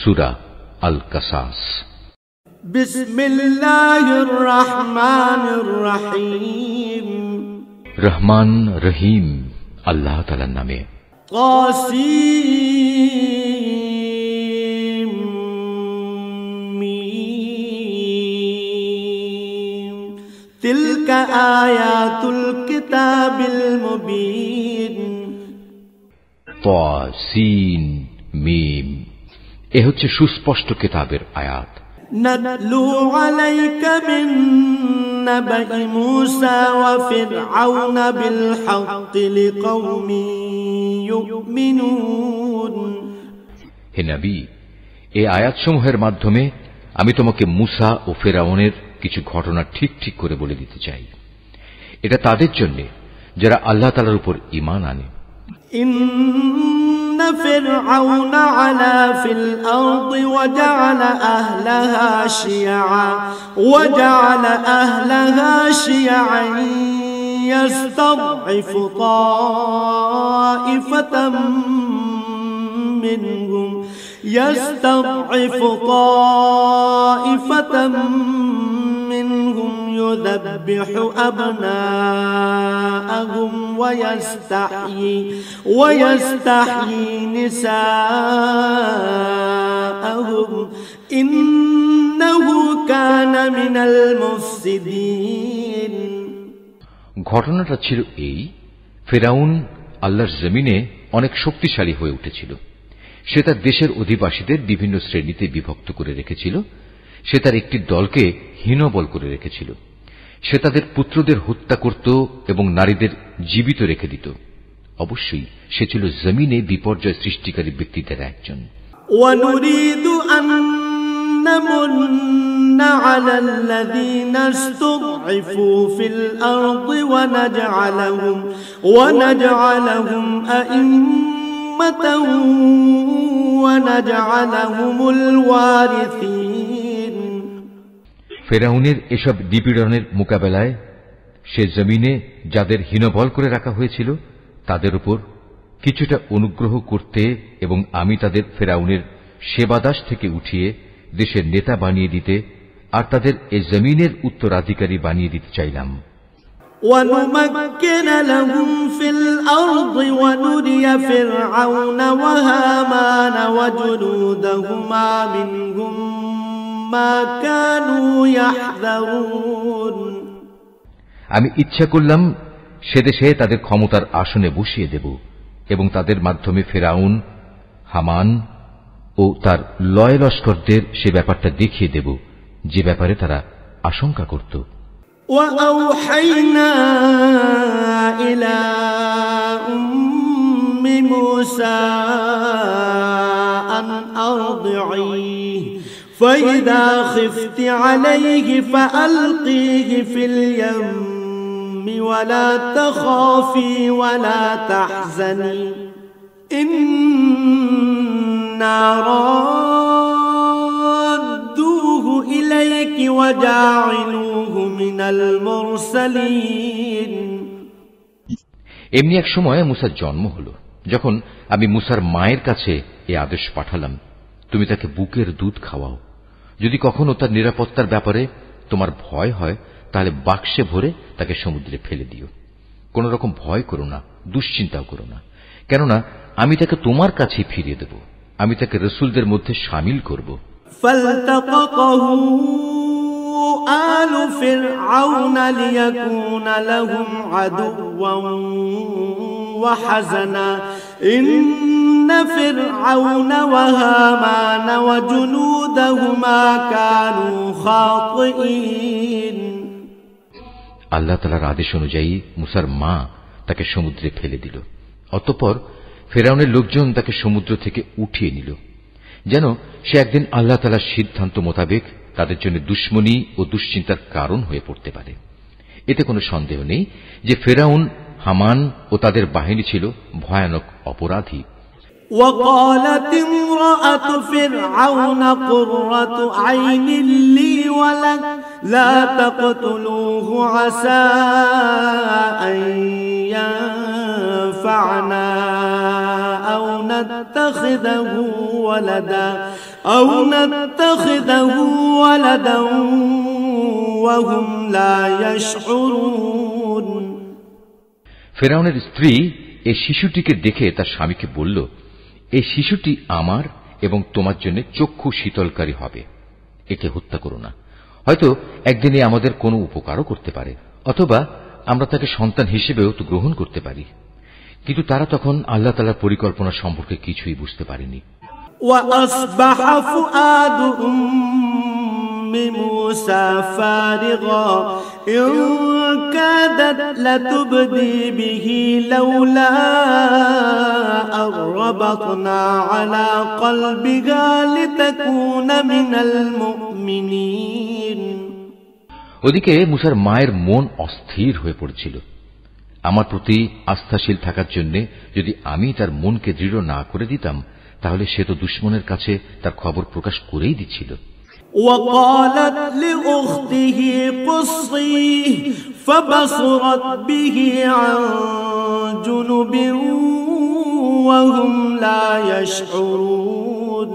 সূরা আল কাসাস। বিসমিল্লাহির রহমানির রহিম। রহমান রহিম আল্লাহ তাআলার নামে। তাসিম মিম। তিলকা আয়াতুল কিতাবিল মুবিন। তাসিন মিম, এ হচ্ছে সুস্পষ্ট কিতাবের আয়াত। নাতলু আলাইকা মিন নাবাই মূসা ওয়া ফিরআউন বিল হাক্কি লিকাওমিন ইউমিনুন। হে নবী, এই আয়াতসমূহের মাধ্যমে আমি তোমাকে মূসা ও ফিরআউনের কিছু ঘটনা ঠিক ঠিক করে বলে দিতে চাই। এটা তাদের জন্য যারা আল্লাহ তাআলার উপর ঈমান আনে। ইন্না ফিরআউনা আলা ফিল আরদি ওয়া জাআলা আহলাহা শিয়াআন ইয়াস্তাদঈফু তাইফাতাম মিনহুম ইউযাব্বিহু আবনাআহুম ওয়া ইয়াস্তাহয়ী নিসাআহুম ইন্নাহু কানা মিনাল মুফসিদিন। ঘটনাটা ছিল এই, ফিরআউন আল্লাহর জমিনে অনেক শক্তিশালী হয়ে উঠেছিল। সে তার দেশের অধিবাসীদের বিভিন্ন শ্রেণীতে বিভক্ত করে রেখেছিল। সে তার একটি দলকে হীনবল করে রেখেছিল। সে তাদের পুত্রদের হত্যা করত এবং নারীদের জীবিত রেখে দিত। অবশ্যই সে ছিল জমিনে বিপর্যয় সৃষ্টিকারী ব্যক্তিদের একজন। ওয়ানুরিদু আন নামুন্না আলাল্লাযীনা ইসতুদঈফু ফিল আরদি ওয়া নাজআলাহুম আইম্মাতান ওয়া নাজআলাহুমুল ওয়ারিসিন। ফিরআউনের এসব নিপীড়নের মোকাবেলায় সে জমিনে যাদের হীনবল করে রাখা হয়েছিল তাদের উপর কিছুটা অনুগ্রহ করতে এবং আমি তাদের ফিরআউনের সেবাদাস থেকে উঠিয়ে দেশের নেতা বানিয়ে দিতে আর তাদের এ জমিনের উত্তরাধিকারী বানিয়ে দিতে চাইলাম। وَنُمَكِّنَ لَهُمْ فِي الْأَرْضِ وَنُرِيَ فِرْعَوْنَ وَهَامَانَ وَجُنُودَهُمَا مِنْهُمْ مَا كَانُوا يَحْذَرُونَ। আমি ইচ্ছা করলাম সে দেশে তাদের ক্ষমতার আসনে বসিয়ে দেব এবং তাদের মাধ্যমে ফিরআউন, হামান ও তার লয় লস্করদের সে ব্যাপারটা দেখিয়ে দেব যে ব্যাপারে তারা আশঙ্কা করত। وَأَوْحَيْنَا إِلَى أُمِّ مُوسَى أَنْ أَرْضِعِيهِ فَإِذَا خِفْتِ عَلَيْهِ فَأَلْقِيهِ فِي الْيَمِّ وَلَا تَخَافِي وَلَا تَحْزَنِي إِنَّا رَادُّوهُ إِلَيْكِ وَجَاعِلُوهُ مِنَ الْمُرْسَلِينَ। এমনি এক সময় মূসার জন্ম হল। যখন আমি মূসার মায়ের কাছে এই আদেশ পাঠালাম, তুমি তাকে বুকের দুধ খাওয়াও। যদি কখনো তার নিরাপত্তার ব্যাপারে তোমার ভয় হয় তাহলে বাক্সে ভরে তাকে সমুদ্রে ফেলে দিও। কোন রকম ভয় করো না, দুশ্চিন্তাও করো না, কেননা আমি তাকে তোমার কাছেই ফিরিয়ে দেব। আমি তাকে রসুলদের মধ্যে শামিল করব। فالتقطه آل فرعون ليكون لهم عدوا وحزنا إن فرعون وهامان وجنودهما كانوا خاطئين। আল্লাহ তাআলার আদেশ অনুযায়ী মূসার মা তাকে সমুদ্রে ফেলে দিল। অতঃপর ফিরআউনের লোকজন তাকে সমুদ্র থেকে উঠিয়ে নিল, যেন সে একদিন আল্লাহ তাআলার সিদ্ধান্ত মোতাবেক তাদের জন্য দুশমনী ও দুশ্চিন্তার কারণ হয়ে পড়তে পারে। এতে কোনো সন্দেহ নেই যে ফিরআউন, হামান ও তাদের বাহিনী ছিল ভয়ানক অপরাধী। وقالت امرأة فرعون قرة عين لي ولك لا تقتلوه عسى أن ينفعنا أو نتخذه ولدا وهم لا يشعرون ফিরআউনের স্ত্রী এই শিশুটিকে দেখে তার স্বামীকে বলল, এই শিশুটি আমার এবং তোমার জন্য চক্ষু শীতলকারী হবে, একে হত্যা করো না। হয়তো একদিনে আমাদের কোনো উপকারও করতে পারে, অথবা আমরা তাকে সন্তান হিসেবেও তো গ্রহণ করতে পারি। কিন্তু তারা তখন আল্লাহ তাআলার পরিকল্পনা সম্পর্কে কিছুই বুঝতে পারেনি। وأصبح فؤاد أم موسى فارغا إن كادت لتبدي به لولا أن ربطنا على قلبها لتكون من المؤمنين ওদিকে মুসার মায়ের মন অস্থির হয়ে পড়েছিল। আমার প্রতি আস্থাশীল থাকার জন্য যদি আমি তার মনকে দৃঢ় না করে দিতাম, তাহলে সে তো দুশমনের কাছে তার খবর প্রকাশ করেই দিচ্ছিল। وقالت لأخته قصيه فبصرت به عن جنب وهم لا يشعرون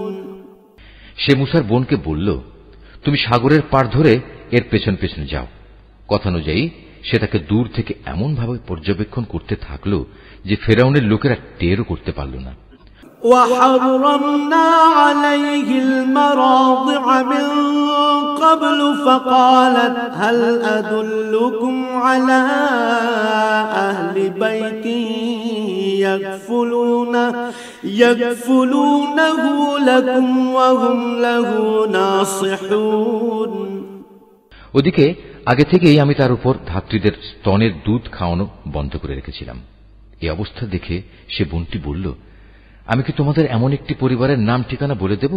সে মুসার বোনকে বলল, তুমি সাগরের পাড় ধরে এর পেছন পেছনে যাও। কথানুযায়ী সে তাকে দূর থেকে এমনভাবে পর্যবেক্ষণ করতে থাকল যে ফেরাউনের লোকেরা টেরও করতে পারল না। وحرمنا عليه المراضع من قبل فقالت هل أدلكم على أهل بيت يكفلونه لكم وهم له ناصحون ওদিকে আগে থেকেই আমি তার উপর ধাত্রীদের স্তনের দুধ খাওয়ানো বন্ধ করে রেখেছিলাম। এই অবস্থা দেখে সে বোনটি বলল, আমি কি তোমাদের এমন একটি পরিবারের নাম ঠিকানা বলে দেব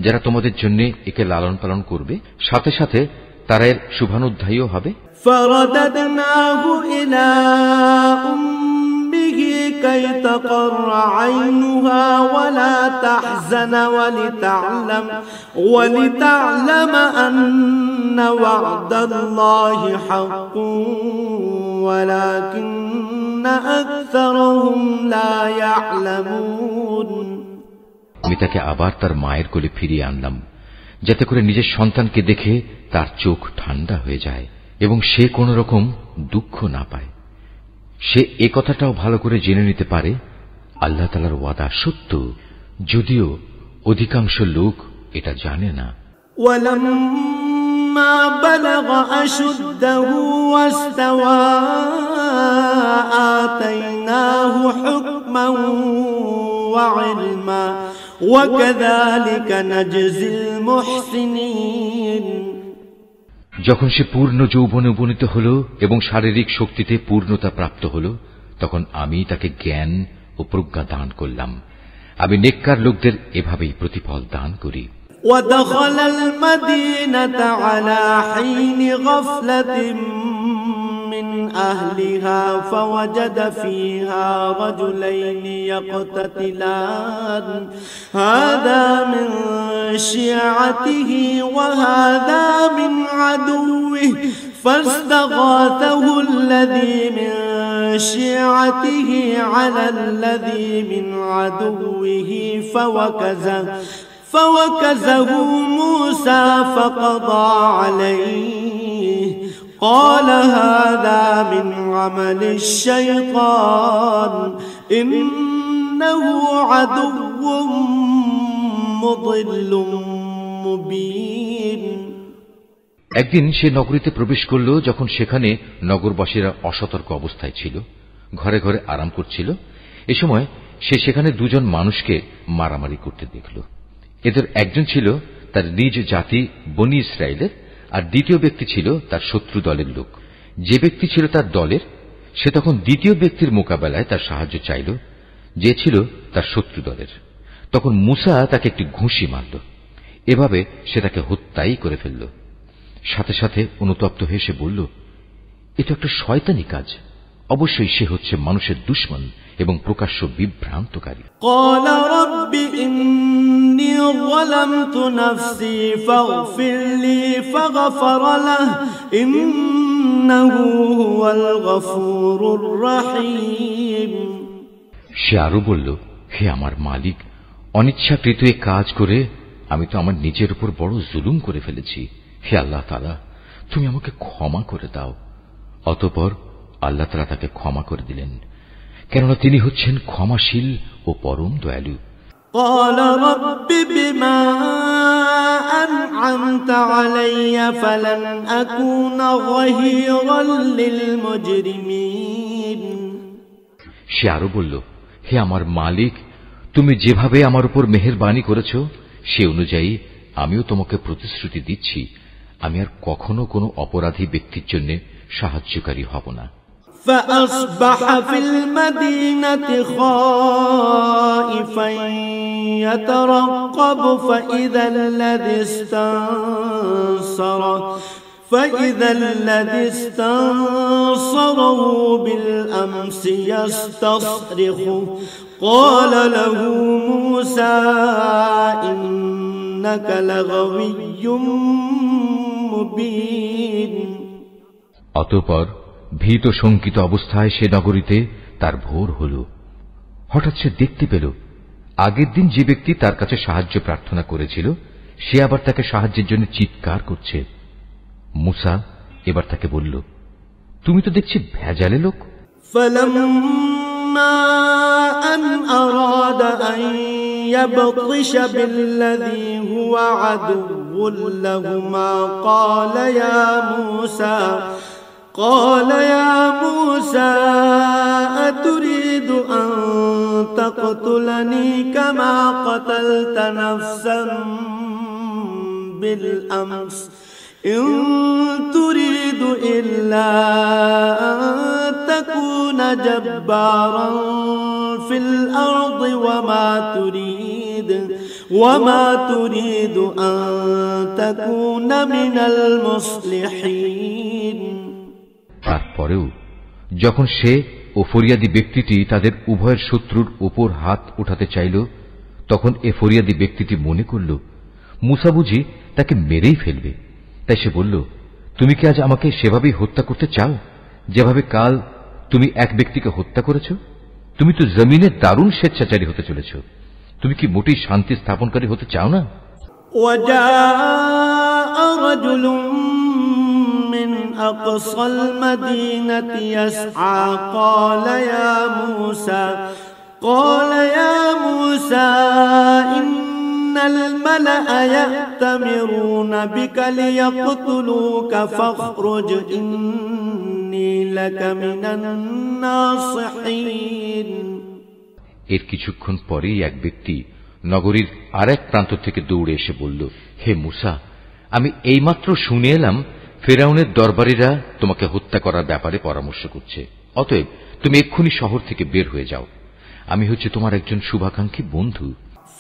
যারা তোমাদের জন্য একে লালন পালন করবে, সাথে সাথে তারা এর শুভানুধ্যায়ীও হবে। فرددناه إلى أمه كي تقر عينها ولا تحزن ولتعلم أن وعد الله حق ولكن أكثرهم لا يعلمون আমি তাকে আবার তার মায়ের কোলে ফিরিয়ে আনলাম, যাতে করে নিজের সন্তানকে দেখে তার চোখ ঠান্ডা হয়ে যায় এবং সে কোন রকম দুঃখ না পায়। সে এ কথাটাও ভালো করে জেনে নিতে পারে আল্লাহ তাআলার ওয়াদা সত্য, যদিও অধিকাংশ লোক এটা জানে না। ولما بلغ أشده واستوى آتيناه حكما وعلما وكذلك نجزي المحسنين যখন সে পূর্ণ যৌবনে উপনীত হল এবং শারীরিক শক্তিতে পূর্ণতা প্রাপ্ত হল, তখন আমি তাকে জ্ঞান ও প্রজ্ঞা দান করলাম। আমি নেককার লোকদের এভাবেই প্রতিফল দান করি। ودخل المدينة على حين غفلة من أهلها فوجد فيها رجلين يقتتلان هذا من شيعته وهذا من عدوه فاستغاثه الذي من شيعته على الذي من عدوه فوكزه موسى فقضى عليه قال هذا من عمل الشيطان إنه عدو مضل مبين একদিন সে নগরীতে প্রবেশ করল, যখন সেখানে নগরবাসীরা অসতর্ক অবস্থায় ছিল, ঘরে ঘরে আরাম করছিল। এ সময় সে সেখানে দুজন মানুষকে মারামারি করতে দেখল। এদের একজন ছিল তার নিজ জাতি বনি ইসরায়েলের, আর দ্বিতীয় ব্যক্তি ছিল তার শত্রু দলের লোক। যে ব্যক্তি ছিল তার দলের, সে তখন দ্বিতীয় ব্যক্তির মোকাবেলায় তার সাহায্য চাইল, যে ছিল তার শত্রু দলের। তখন মুসা তাকে একটি ঘুষি মারল। এভাবে সে তাকে হত্যাই করে ফেলল। সাথে সাথে অনুতপ্ত হয়ে সে বলল, এটা একটা শয়তানি কাজ, অবশ্যই সে হচ্ছে মানুষের দুশমন এবং প্রকাশ্য বিভ্রান্তকারী। قال رب إني ظلمت نفسي فاغفر لي فغفر له إنه هو الغفور الرحيم। সে আরো বলল, হে আমার মালিক, অনিচ্ছাকৃত এ কাজ করে আমি তো আমার নিজের উপর বড় জুলুম করে ফেলেছি। হে আল্লাহ তাআলা, তুমি আমাকে ক্ষমা করে দাও। অতঃপর আল্লাহ তাআলা তাকে ক্ষমা করে দিলেন, কেননা তিনি হচ্ছেন ক্ষমাশীল ও পরম দয়ালু। قال رب بما أنعمت علي فلن أكون ظهيرا للمجرمين। সে আরো বলল, হে আমার মালিক, তুমি যেভাবে আমার উপর মেহেরবানি করেছ সে অনুযায়ী আমিও তোমাকে প্রতিশ্রুতি দিচ্ছি, আমি আর কখনো কোনো অপরাধী ব্যক্তির জন্য সাহায্যকারী হব না। فأصبح في المدينة خائفا يترقب فإذا الذي استنصره بالأمس يستصرخه قال له موسى إنك لغوي مبين। অতঃপর ভীত শঙ্কিত অবস্থায় সে নগরীতে তার ভোর হল। হঠাৎ সে দেখতে পেল আগের দিন যে ব্যক্তি তার কাছে সাহায্য প্রার্থনা করেছিল সে আবার তাকে সাহায্যের জন্য চিৎকার করছে। মুসা এবার তাকে বলল, তুমি তো দেখছি ভেজালে লোক। فلما أن أراد أن يبطش بالذي هو عدو لهما قال يا موسى أتريد أن تقتلني كما قتلت نفسا بالأمس إن تريد إلا أن تكون جبارا في الأرض وما تريد أن تكون من المصلحين। তারপরেও যখন সে ও ফরিয়াদি ব্যক্তিটি তাদের উভয়ের শত্রুর উপর হাত উঠাতে চাইল তখন এ ফরিয়াদি ব্যক্তিটি মনে করল মুসা বুঝি তাকে মেরেই ফেলবে। তাই সে বলল, তুমি কি আজ আমাকে সেভাবেই হত্যা করতে চাও যেভাবে কাল তুমি এক ব্যক্তিকে হত্যা করেছ? তুমি তো জমিনে দারুণ স্বেচ্ছাচারী হতে চলেছ। তুমি কি মোটেই শান্তি স্থাপনকারী হতে চাও না? من أقصى المدينة يسعى قال يا موسى إن الملأ يأتمرون بك ليقتلوك فاخرج إني لك من الناصحين। এর কিছুক্ষণ পরেই এক ব্যক্তি নগরীর আরেক প্রান্ত থেকে দৌড়ে এসে বলল, হে মুসা, আমি এইমাত্র শুনে এলাম ফেরাউনের দরবারীরা তোমাকে হত্যা করার ব্যাপারে পরামর্শ করছে। অতএব তুমি এক্ষুনি শহর থেকে বের হয়ে যাও। আমি হচ্ছে তোমার একজন শুভাকাঙ্ক্ষী বন্ধু।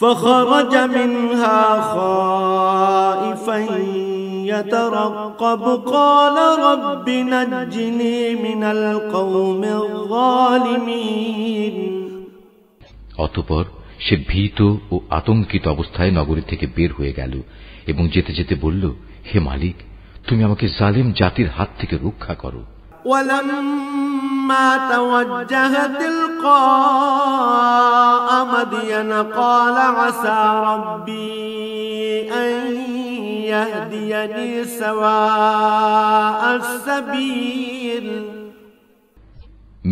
فخرج منها خائفا يترقب قال رب نجني من القوم الظالمين। অতঃপর সে ভীত ও আতঙ্কিত অবস্থায় নগরী থেকে বের হয়ে গেল এবং যেতে যেতে বলল, হে মালিক, তুমি আমাকে জালিম জাতির হাত থেকে রক্ষা করো। ولما توجه تلقاء مدين قال عسى ربي أن يهديني سواء السبيل।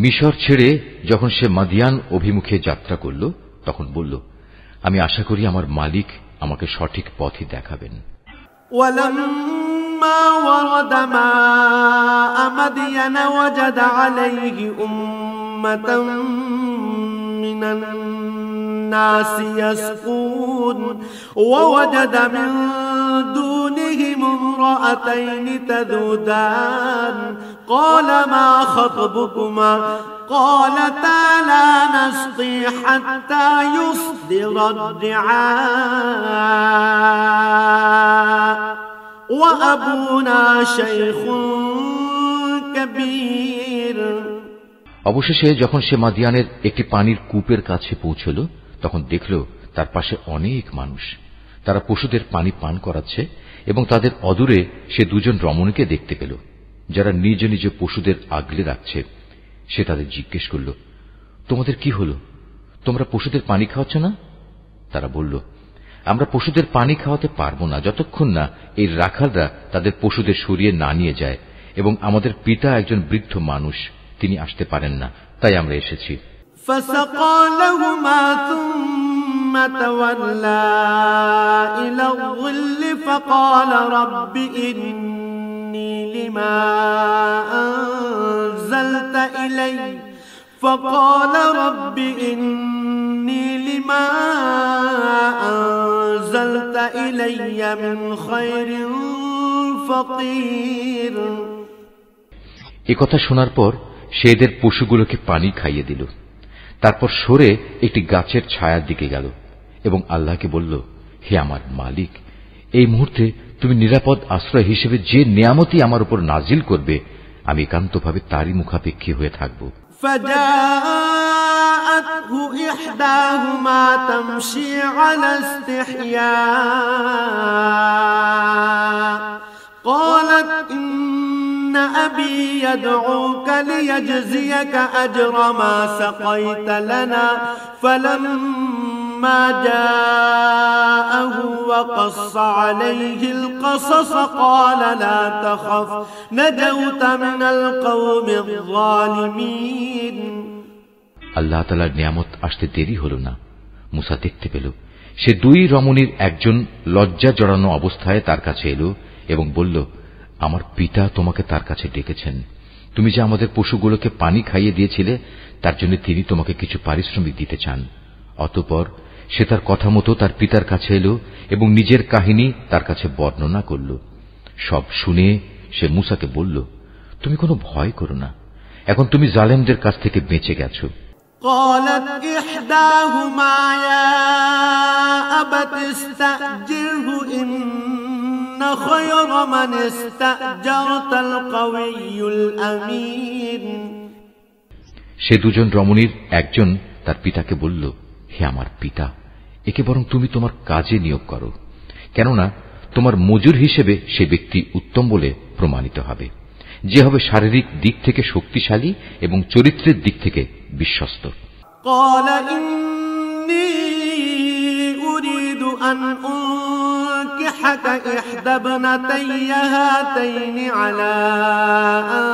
মিশর ছেড়ে যখন সে মাদিয়ান অভিমুখে যাত্রা করল তখন বলল, আমি আশা করি আমার মালিক আমাকে সঠিক পথই দেখাবেন। ولما ورد ماء مدين وجد عليه أمة من الناس يسقون ووجد من دونهم امرأتين تذودان قال ما خطبكما قالتا لا نسقي حتى يصدر الرعاء وأبونا شيخ كبير। অবশেষে যখন সে মাদিয়ানের একটি পানির কূপের কাছে পৌঁছল তখন দেখল তার পাশে অনেক মানুষ, তারা পশুদের পানি পান করাচ্ছে এবং তাদের অদূরে সে দুজন রমণীকে দেখতে পেল যারা নিজ নিজ পশুদের আগলে রাখছে। সে তাদের জিজ্ঞেস করল, তোমাদের কি হল? তোমরা পশুদের পানি খাওয়াচ্ছ না? তারা বলল, আমরা পশুদের পানি খাওয়াতে পারব না যতক্ষণ না এই রাখালরা তাদের পশুদের সরিয়ে না নিয়ে যায়, এবং আমাদের পিতা একজন বৃদ্ধ মানুষ, তিনি আসতে পারেন না, তাই আমরা এসেছি। فسقى لهما ثم تولى إلى الظل فقال رب إني لما أنزلت إلي من خير فقير। একথা শোনার পর সে এদের পশুগুলোকে পানি খাইয়ে দিল। তারপর সরে একটি গাছের ছায়ার দিকে গেল এবং আল্লাহকে বলল, হে আমার মালিক, এই মুহূর্তে তুমি নিরাপদ আশ্রয় হিসেবে যে নিয়ামতই আমার উপর নাজিল করবে, আমি একান্তভাবে তারই মুখাপেক্ষী হয়ে থাকব। فجاءته إحداهما تمشي على استحياء قالت إن أبي يدعوك ليجزيك أجر ما سقيت لنا فلما جاءه وقص عليه القصص قال لا تخف نجوت من القوم الظالمين। আল্লাহ তাআলার নিয়ামত আসতে দেরি হল না। মুসা দেখতে পেল সে দুই রমণীর একজন লজ্জা জড়ানো অবস্থায় তার কাছে এলো এবং বলল, আমার পিতা তোমাকে তার কাছে ডেকেছেন। তুমি যে আমাদের পশুগুলোকে পানি খাইয়ে দিয়েছিলে, তার জন্য তিনি তোমাকে কিছু পারিশ্রমিক দিতে চান। অতঃপর সে তার কথা মতো তার পিতার কাছে এলো এবং নিজের কাহিনী তার কাছে বর্ণনা করল। সব শুনে সে মুসাকে বলল, তুমি কোনো ভয় করো না, এখন তুমি জালেমদের কাছ থেকে বেঁচে গেছো। قالت إحداهما يا أبت استأجره إن خير من استأجرت القوي الأمين। সে দুজন রমণীর একজন তার পিতাকে বলল, হে আমার পিতা, একে বরং তুমি তোমার কাজে নিয়োগ করো, কেননা তোমার মজুর হিসেবে সে ব্যক্তি উত্তম বলে প্রমাণিত হবে, যে হবে শারীরিক দিক থেকে শক্তিশালী এবং চরিত্রের দিক থেকে বিশ্বস্ত। قال إني أريد أن أنكحك إحدى ابنتي هاتين على أن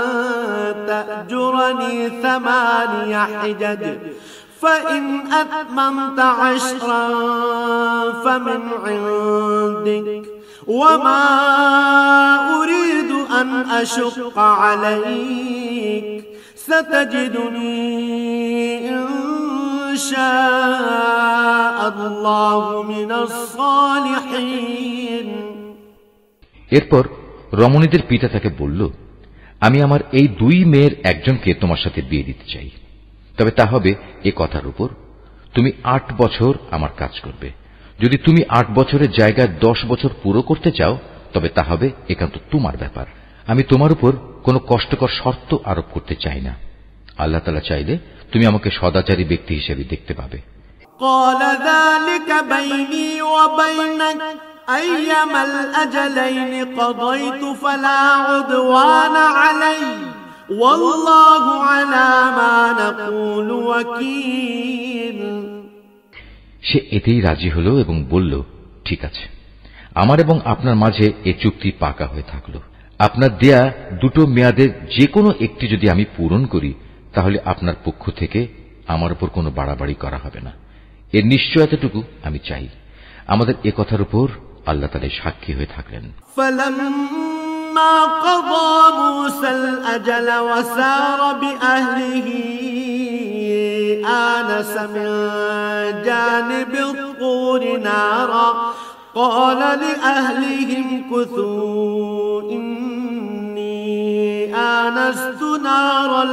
تأجرني 8 حجج فإن أتممت 10 فمن عندك وما أريد أن أشق عليك ستجدني إن شاء الله من الصالحين। এরপর রমণীদের পিতা তাকে বলল, আমি আমার এই দুই মেয়ের একজনকে তোমার সাথে বিয়ে দিতে চাই, তবে তা হবে এ কথার উপর, তুমি 8 বছর আমার কাজ করবে। যদি তুমি 8 বছরের জায়গায় 10 বছর পুরো করতে চাও, তবে তা হবে একান্ত তোমার ব্যাপার। আমি তোমার উপর কোনো কষ্টকর শর্ত আরোপ করতে চাই না। আল্লাহ তাআলা চাইলে তুমি আমাকে সদাচারী ব্যক্তি হিসেবে দেখতে পাবে। قال ذلك بيني وبينك أيما الأجلين قضيت فلا عدوان علي والله على ما نقول وكيل। সে এতেই রাজি হল এবং বলল, ঠিক আছে, আমার এবং আপনার মাঝে এ চুক্তি পাকা হয়ে থাকল। আপনার দেয়া 2 মেয়াদের যে কোনো একটি যদি আমি পূরণ করি, তাহলে আপনার পক্ষ থেকে আমার উপর কোনো বাড়াবাড়ি করা হবে না। এর নিশ্চয়তাটুকু আমি চাই। আমাদের এ কথার উপর আল্লাহ তাআলা সাক্ষী হয়ে থাকলেন। فلما قضى موسى الأجل وسار بأهله آنس من جانب الطور نارا قال لأهلهم كثوا إني آنست نارا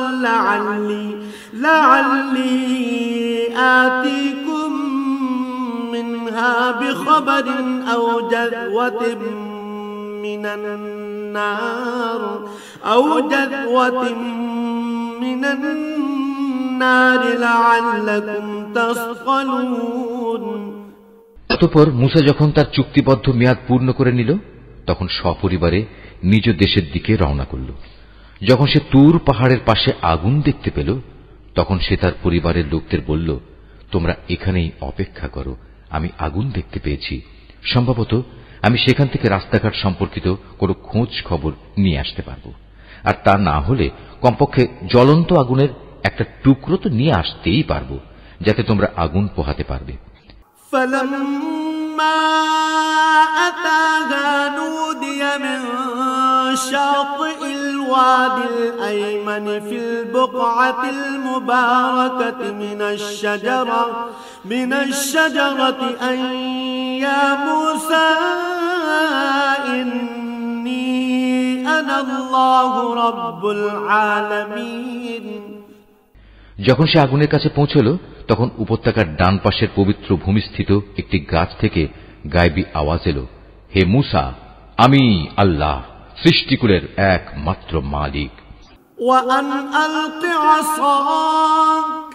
لعلي آتيكم منها بخبر أو جذوة من النار لعلكم تصطلون। অতঃপর মুসা যখন তার চুক্তিবদ্ধ মেয়াদ পূর্ণ করে নিল, তখন সপরিবারে নিজ দেশের দিকে রওনা করল। যখন সে তুর পাহাড়ের পাশে আগুন দেখতে পেল, তখন সে তার পরিবারের লোকদের বলল, তোমরা এখানেই অপেক্ষা করো, আমি আগুন দেখতে পেয়েছি। সম্ভবত আমি সেখান থেকে রাস্তাঘাট সম্পর্কিত কোনো খোঁজ খবর নিয়ে আসতে পারব, আর তা না হলে কমপক্ষে জ্বলন্ত আগুনের একটা টুকরো তো নিয়ে আসতেই পারব, যাতে তোমরা আগুন পোহাতে পারবে। شاطئ الوادي الأيمن في البقعة المباركة من الشجرة أن يا موسى إني أنا الله رب العالمين। যখন সে আগুনের কাছে পৌঁছল, তখন উপত্যকার ডান পাশের পবিত্র ভূমিস্থিত একটি গাছ থেকে গায়েবী আওয়াজ এলো, হে মূসা, আমি আল্লাহ, সৃষ্টিকুলের একমাত্র মালিক। وأن ألق عصاك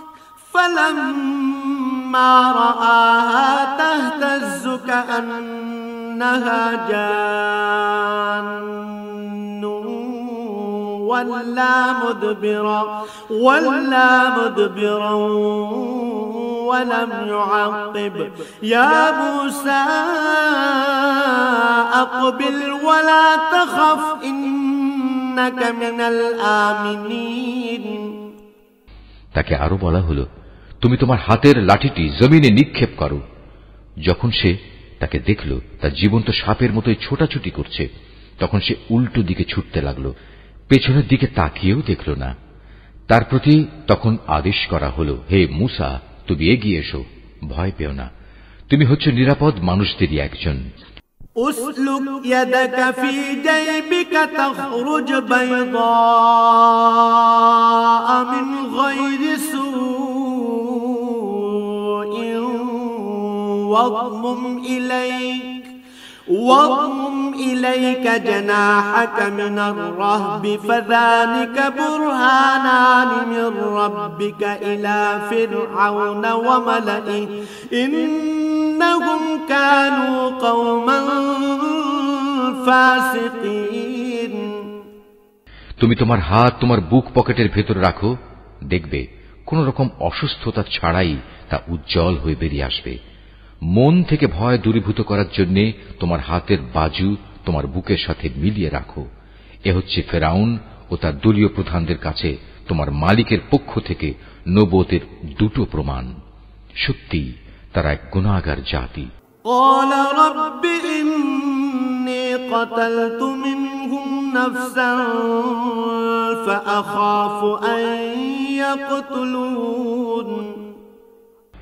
فلما رآها تهتز كأنها جان ولا مدبرا ولم يعقب يا موسى أقبل ولا تخف إنك من الآمنين। তাকে আরো বলা হলো, তুমি তোমার হাতের লাঠিটি জমিনে নিক্ষেপ করো। যখন সে তাকে দেখল তা জীবন্ত সাপের মতোই ছোটাছুটি করছে, তখন সে উল্টো দিকে ছুটতে লাগলো, পেছনের দিকে তাকিয়েও দেখল না। তার প্রতি তখন আদেশ করা হলো, হে মূসা, তুমি এগিয়ে এসো, ভয় পেও না, তুমি হচ্ছ নিরাপদ মানুষদেরই একজন। أسلك يدك في جيبك تخرج بيضاء من غير سوء واضمم إليك جناحك من الرهب فذلك برهانان من ربك إلى فرعون وملئه إنهم كانوا قوما فاسقين। তুমি তোমার হাত তোমার বুক পকেটের ভেতর রাখো, দেখবে কোন রকম অসুস্থতা ছাড়াই তা উজ্জ্বল হয়ে বেরিয়ে আসবে। মন থেকে ভয় দূরীভূত করার জন্য তোমার হাতের বাজু তোমার বুকের সাথে মিলিয়ে রাখো। এ হচ্ছে ফেরাউন ও তার দলীয় প্রধানদের কাছে তোমার মালিকের পক্ষ থেকে নবুয়তের দুটো প্রমাণ। সত্যি তারা এক গুনাহগার জাতি। قال رب إني قتلت منهم نفسا فأخاف أن يقتلون।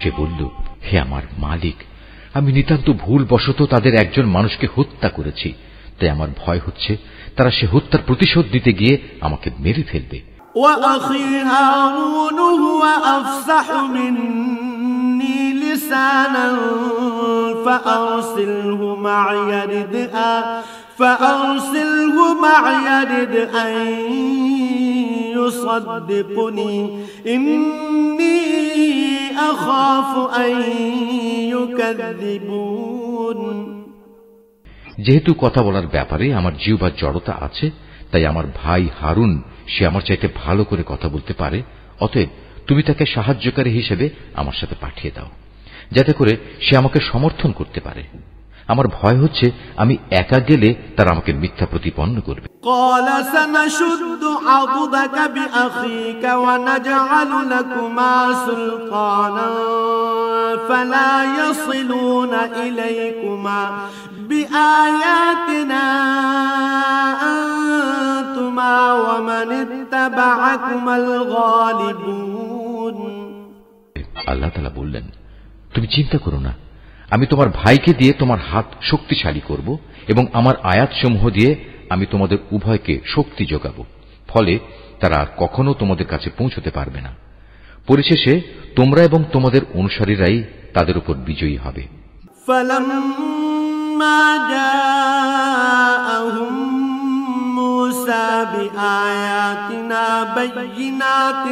সে বলল, হে আমার মালিক, আমি নিতান্ত ভুলবশত তাদের একজন মানুষকে হত্যা করেছি, তাই আমার ভয় হচ্ছে তারা সে হত্যার প্রতিশোধ দিতে গিয়ে আমাকে মেরে ফেলবে। وأخي هارون هو أفصح مني لسانا فأرسله معي يرد أن يصدقني إني أخاف أن يكذبون। যেহেতু কথা বলার ব্যাপারে আমার জিহ্বার জড়তা আছে, তাই আমার ভাই হারুন সে আমার চাইতে ভালো করে কথা বলতে পারে, অতএব তুমি তাকে সাহায্যকারী হিসেবে আমার সাথে পাঠিয়ে দাও, যাতে করে সে আমাকে সমর্থন করতে পারে। আমার ভয় হচ্ছে আমি একা গেলে তারা আমাকে মিথ্যা প্রতিপন্ন করবে। قال سنشد عضدك بأخيك ونجعل لكما سلطانا فلا يصلون إليكما بآياتنا أنتما ومن اتبعكما الغالبون। আল্লাহ তাআলা বললেন, তুমি চিন্তা করো না, আমি তোমার ভাইকে দিয়ে তোমার হাত শক্তিশালী করব এবং আমার আয়াতসমূহ দিয়ে আমি তোমাদের উভয়কে শক্তি যোগাব, ফলে তারা আর কখনো তোমাদের কাছে পৌঁছতে পারবে না। পরিশেষে তোমরা এবং তোমাদের অনুসারীরাই তাদের উপর বিজয়ী হবে। فلما جاءهم موسى بآياتنا بينات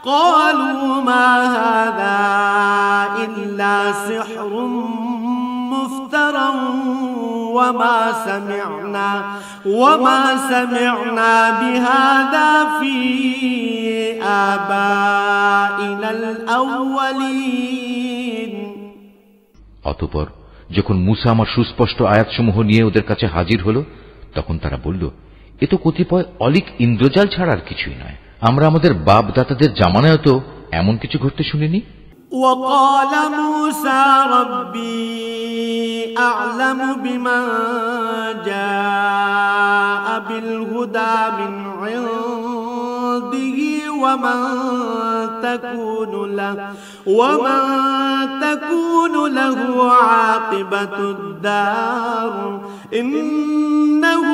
قالوا ما هذا إلا سحر مفترا وما سمعنا بهذا في آبائنا الأولين। অতঃপর যখন মূসা আমার সুস্পষ্ট আয়াতসমূহ নিয়ে ওদের কাছে হাজির হল, তখন তারা বলল, এ তো কতিপয় অলিক ইন্দ্রজাল ছাড়া আর কিছুই নয়। আমরা আমাদের বাপ দাতাদের জামানায় তো এমন কিছু ঘটতে শুনিনি। وقال موسى ربي أعلم بمن جاء بالهدى من عنده ومن تكون له عاقبة الدار إنه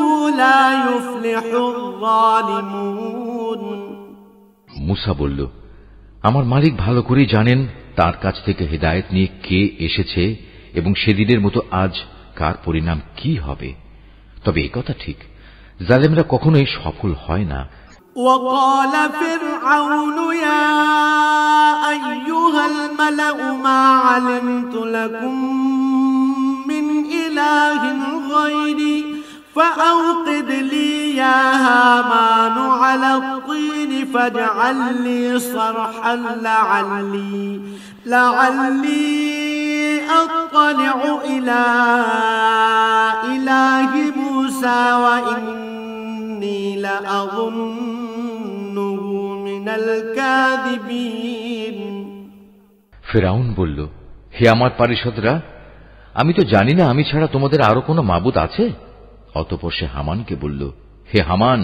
لا يفلح الظالمون। মূসা বলল, আমার মালিক ভালো করেই জানেন তার কাছ থেকে হিদায়াত নিয়ে কে এসেছে এবং সেদিনের মতো আজ কার পরিণাম কি হবে। তবে এই কথা ঠিক, জালেমরা কখনোই সফল হয় না। وقال فرعون يا أيها الملأ ما علمت لكم من إله غيري فأوقد لي يا هامان على الطين فاجعل لي صرحا لعلي أطلع إلى إله موسى وإني لأظنه من الكاذبين। ফিরআউন বলল, হে আমার পারিষদরা, আমি তো জানি না আমি ছাড়া তোমাদের আরো কোনো মাবুদ আছে। অতঃপর সে হামানকে বলল, হে হামান,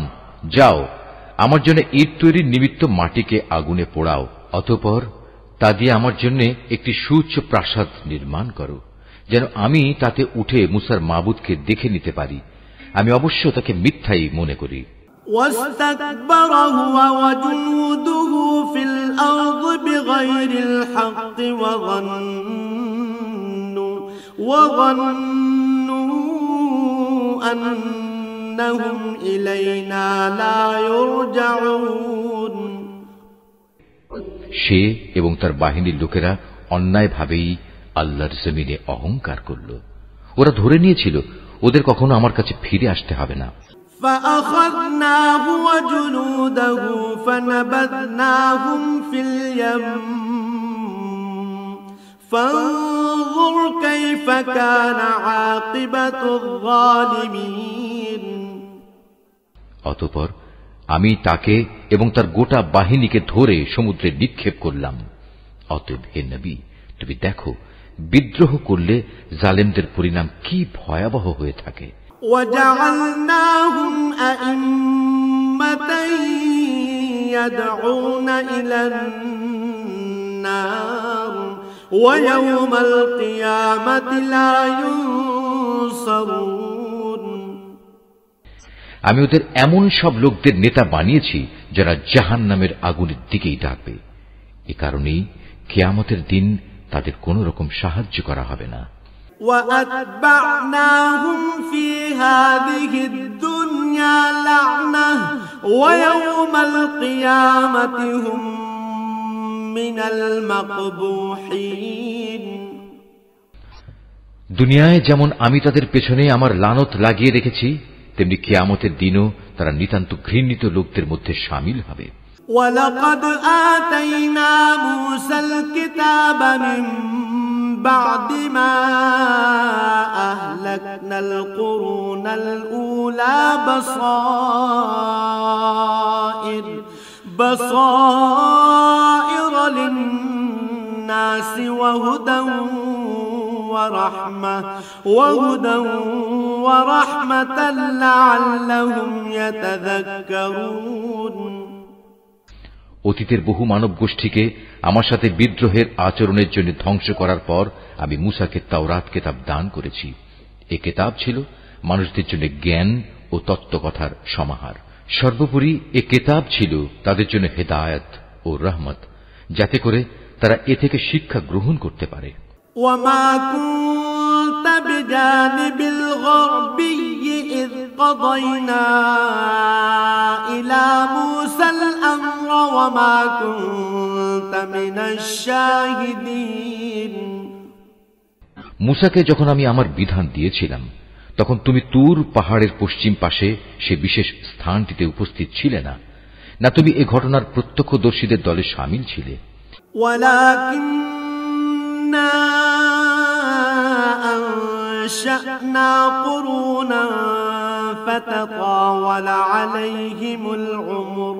যাও আমার জন্য ইট তৈরির নিমিত্ত মাটিকে আগুনে পোড়াও, অতঃপর তা দিয়ে আমার জন্য একটি সুউচ্চ প্রাসাদ নির্মাণ করো, যেন আমি তাতে উঠে মুসার মাবুদকে দেখে নিতে পারি। আমি অবশ্য তাকে মিথ্যাই মনে করি। واستكبر هو وجنوده في الأرض بغير الحق وظنوا أنهم إلينا لا يرجعون। সে এবং তার বাহিনীর লোকেরা অন্যায়ভাবেই আল্লাহর জমিনে অহংকার করল। ওরা ধরে নিয়েছিল ওদের কখনো আমার কাছে ফিরে আসতে হবে না। فأخذناه وجنوده فنبذناهم في اليم فانظر كيف كان عاقبة الظالمين। অতঃপর আমি তাকে এবং তার গোটা বাহিনীকে ধরে সমুদ্রে নিক্ষেপ করলাম। অতএব হে নবী, তুমি দেখো বিদ্রোহ করলে জালেমদের পরিণাম কি ভয়াবহ হয়ে থাকে। وجعلناهم أئمة يدعون إلى النار ويوم القيامة لا ينصرون। আমি ওদের এমন সব লোকদের নেতা বানিয়েছি যারা জাহান্নামের আগুনের দিকেই ডাকবে। এ কারণেই কিয়ামতের দিন তাদের কোন রকম সাহায্য করা হবে না। وأتبعناهم في هذه الدنيا لعنة ويوم القيامة هم من المقبوحين। দুনিয়ায় যেমন আমি তাদের পেছনে আমার লানত লাগিয়ে রেখেছি, তেমনি কিয়ামতের দিনও তারা নিতান্ত ঘৃণিত লোকদের মধ্যে শামিল হবে। وَلَقَدْ آتَيْنَا مُوسَى الْكِتَابَ مِنْ بَعْدِ مَا أَهْلَكْنَا الْقُرُونَ الْأُولَى بَصَائِرَ لِلنَّاسِ وَهُدًى وَرَحْمَةً لَعَلَّهُمْ يَتَذَكَّرُونَ। অতীতের বহু মানব গোষ্ঠীকে আমার সাথে বিদ্রোহের আচরণের জন্য ধ্বংস করার পর আমি মূসাকে তাওরাত কিতাব দান করেছি। এ কিতাব ছিল মানুষদের জন্য জ্ঞান ও তত্ত্বকথার সমাহার। সর্বোপরি এ কিতাব ছিল তাদের জন্য হেদায়েত ও রহমত, যাতে করে তারা এ থেকে শিক্ষা গ্রহণ করতে পারে। وَمَا كُنْتَ بِجَانِبِ الْغَرْبِيِّ إِذْ قَضَيْنَا إِلَى مُوسَى الْأَمْرَ وَمَا كُنْتَ مِنَ الشَّاهِدِينَ। মুসাকে যখন আমি আমার বিধান দিয়েছিলাম, তখন তুমি তুর পাহাড়ের পশ্চিম পাশে সে বিশেষ স্থানটিতে উপস্থিত ছিলে না, না তুমি এ ঘটনার প্রত্যক্ষদর্শীদের দলে শামিল ছিলে। أنشأنا قرونا فتطاول عليهم العمر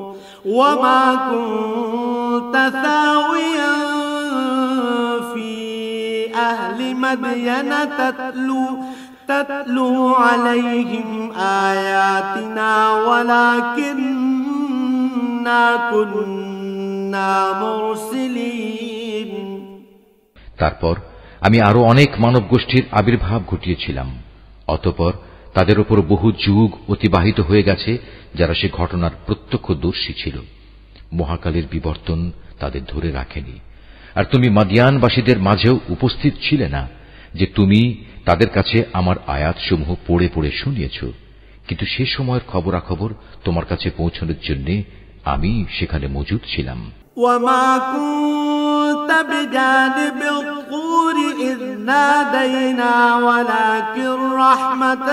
وما كنت ثاويا في أهل مدين تتلو عليهم آياتنا ولكننا كنا مرسلين। তারপর আমি আরো অনেক মানব গোষ্ঠীর আবির্ভাব ঘটিয়েছিলাম। অতঃপর তাদের উপর বহু যুগ অতিবাহিত হয়ে গেছে যারা সে ঘটনার প্রত্যক্ষদর্শী ছিল। মহাকালের বিবর্তন তাদের ধরে রাখেনি। আর তুমি মাদিয়ানবাসীদের মাঝেও উপস্থিত ছিলে না যে তুমি তাদের কাছে আমার আয়াতসমূহ পড়ে পড়ে শুনিয়েছ, কিন্তু সে সময়ের খবরাখবর তোমার কাছে পৌঁছানোর জন্য আমি সেখানে মজুদ ছিলাম। بجانب الطور إذ نادينا ولكن رحمة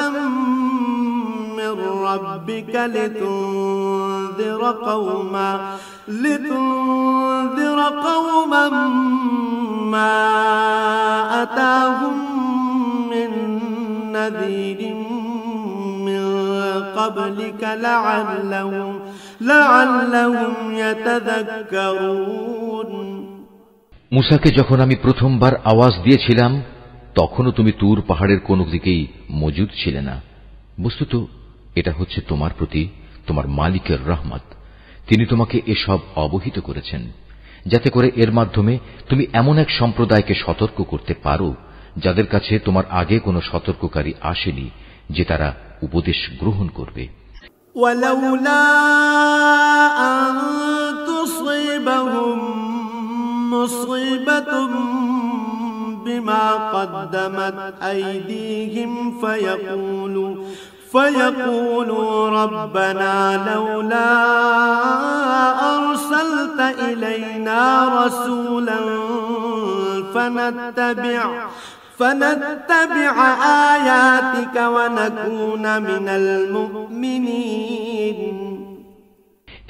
من ربك لتنذر قوما ما أتاهم من نذير من قبلك لعلهم يتذكرون। মুসাকে যখন আমি প্রথমবার আওয়াজ দিয়েছিলাম, তখনও তুমি তুর পাহাড়ের কোন দিকেই মজুদ ছিলে না। বস্তুত এটা হচ্ছে তোমার প্রতি তোমার মালিকের রহমত। তিনি তোমাকে এসব অবহিত করেছেন, যাতে করে এর মাধ্যমে তুমি এমন এক সম্প্রদায়কে সতর্ক করতে পারো যাদের কাছে তোমার আগে কোনো সতর্ককারী আসেনি, যে তারা উপদেশ গ্রহণ করবে। ওয়ালাউলা আন তুসিবাহুম মুসিবাতুম বিমা قدمت أيديهم فيقولوا ربنا لولا أرسلت إلينا رسولا فنتبع آياتك ونكون من المؤمنين।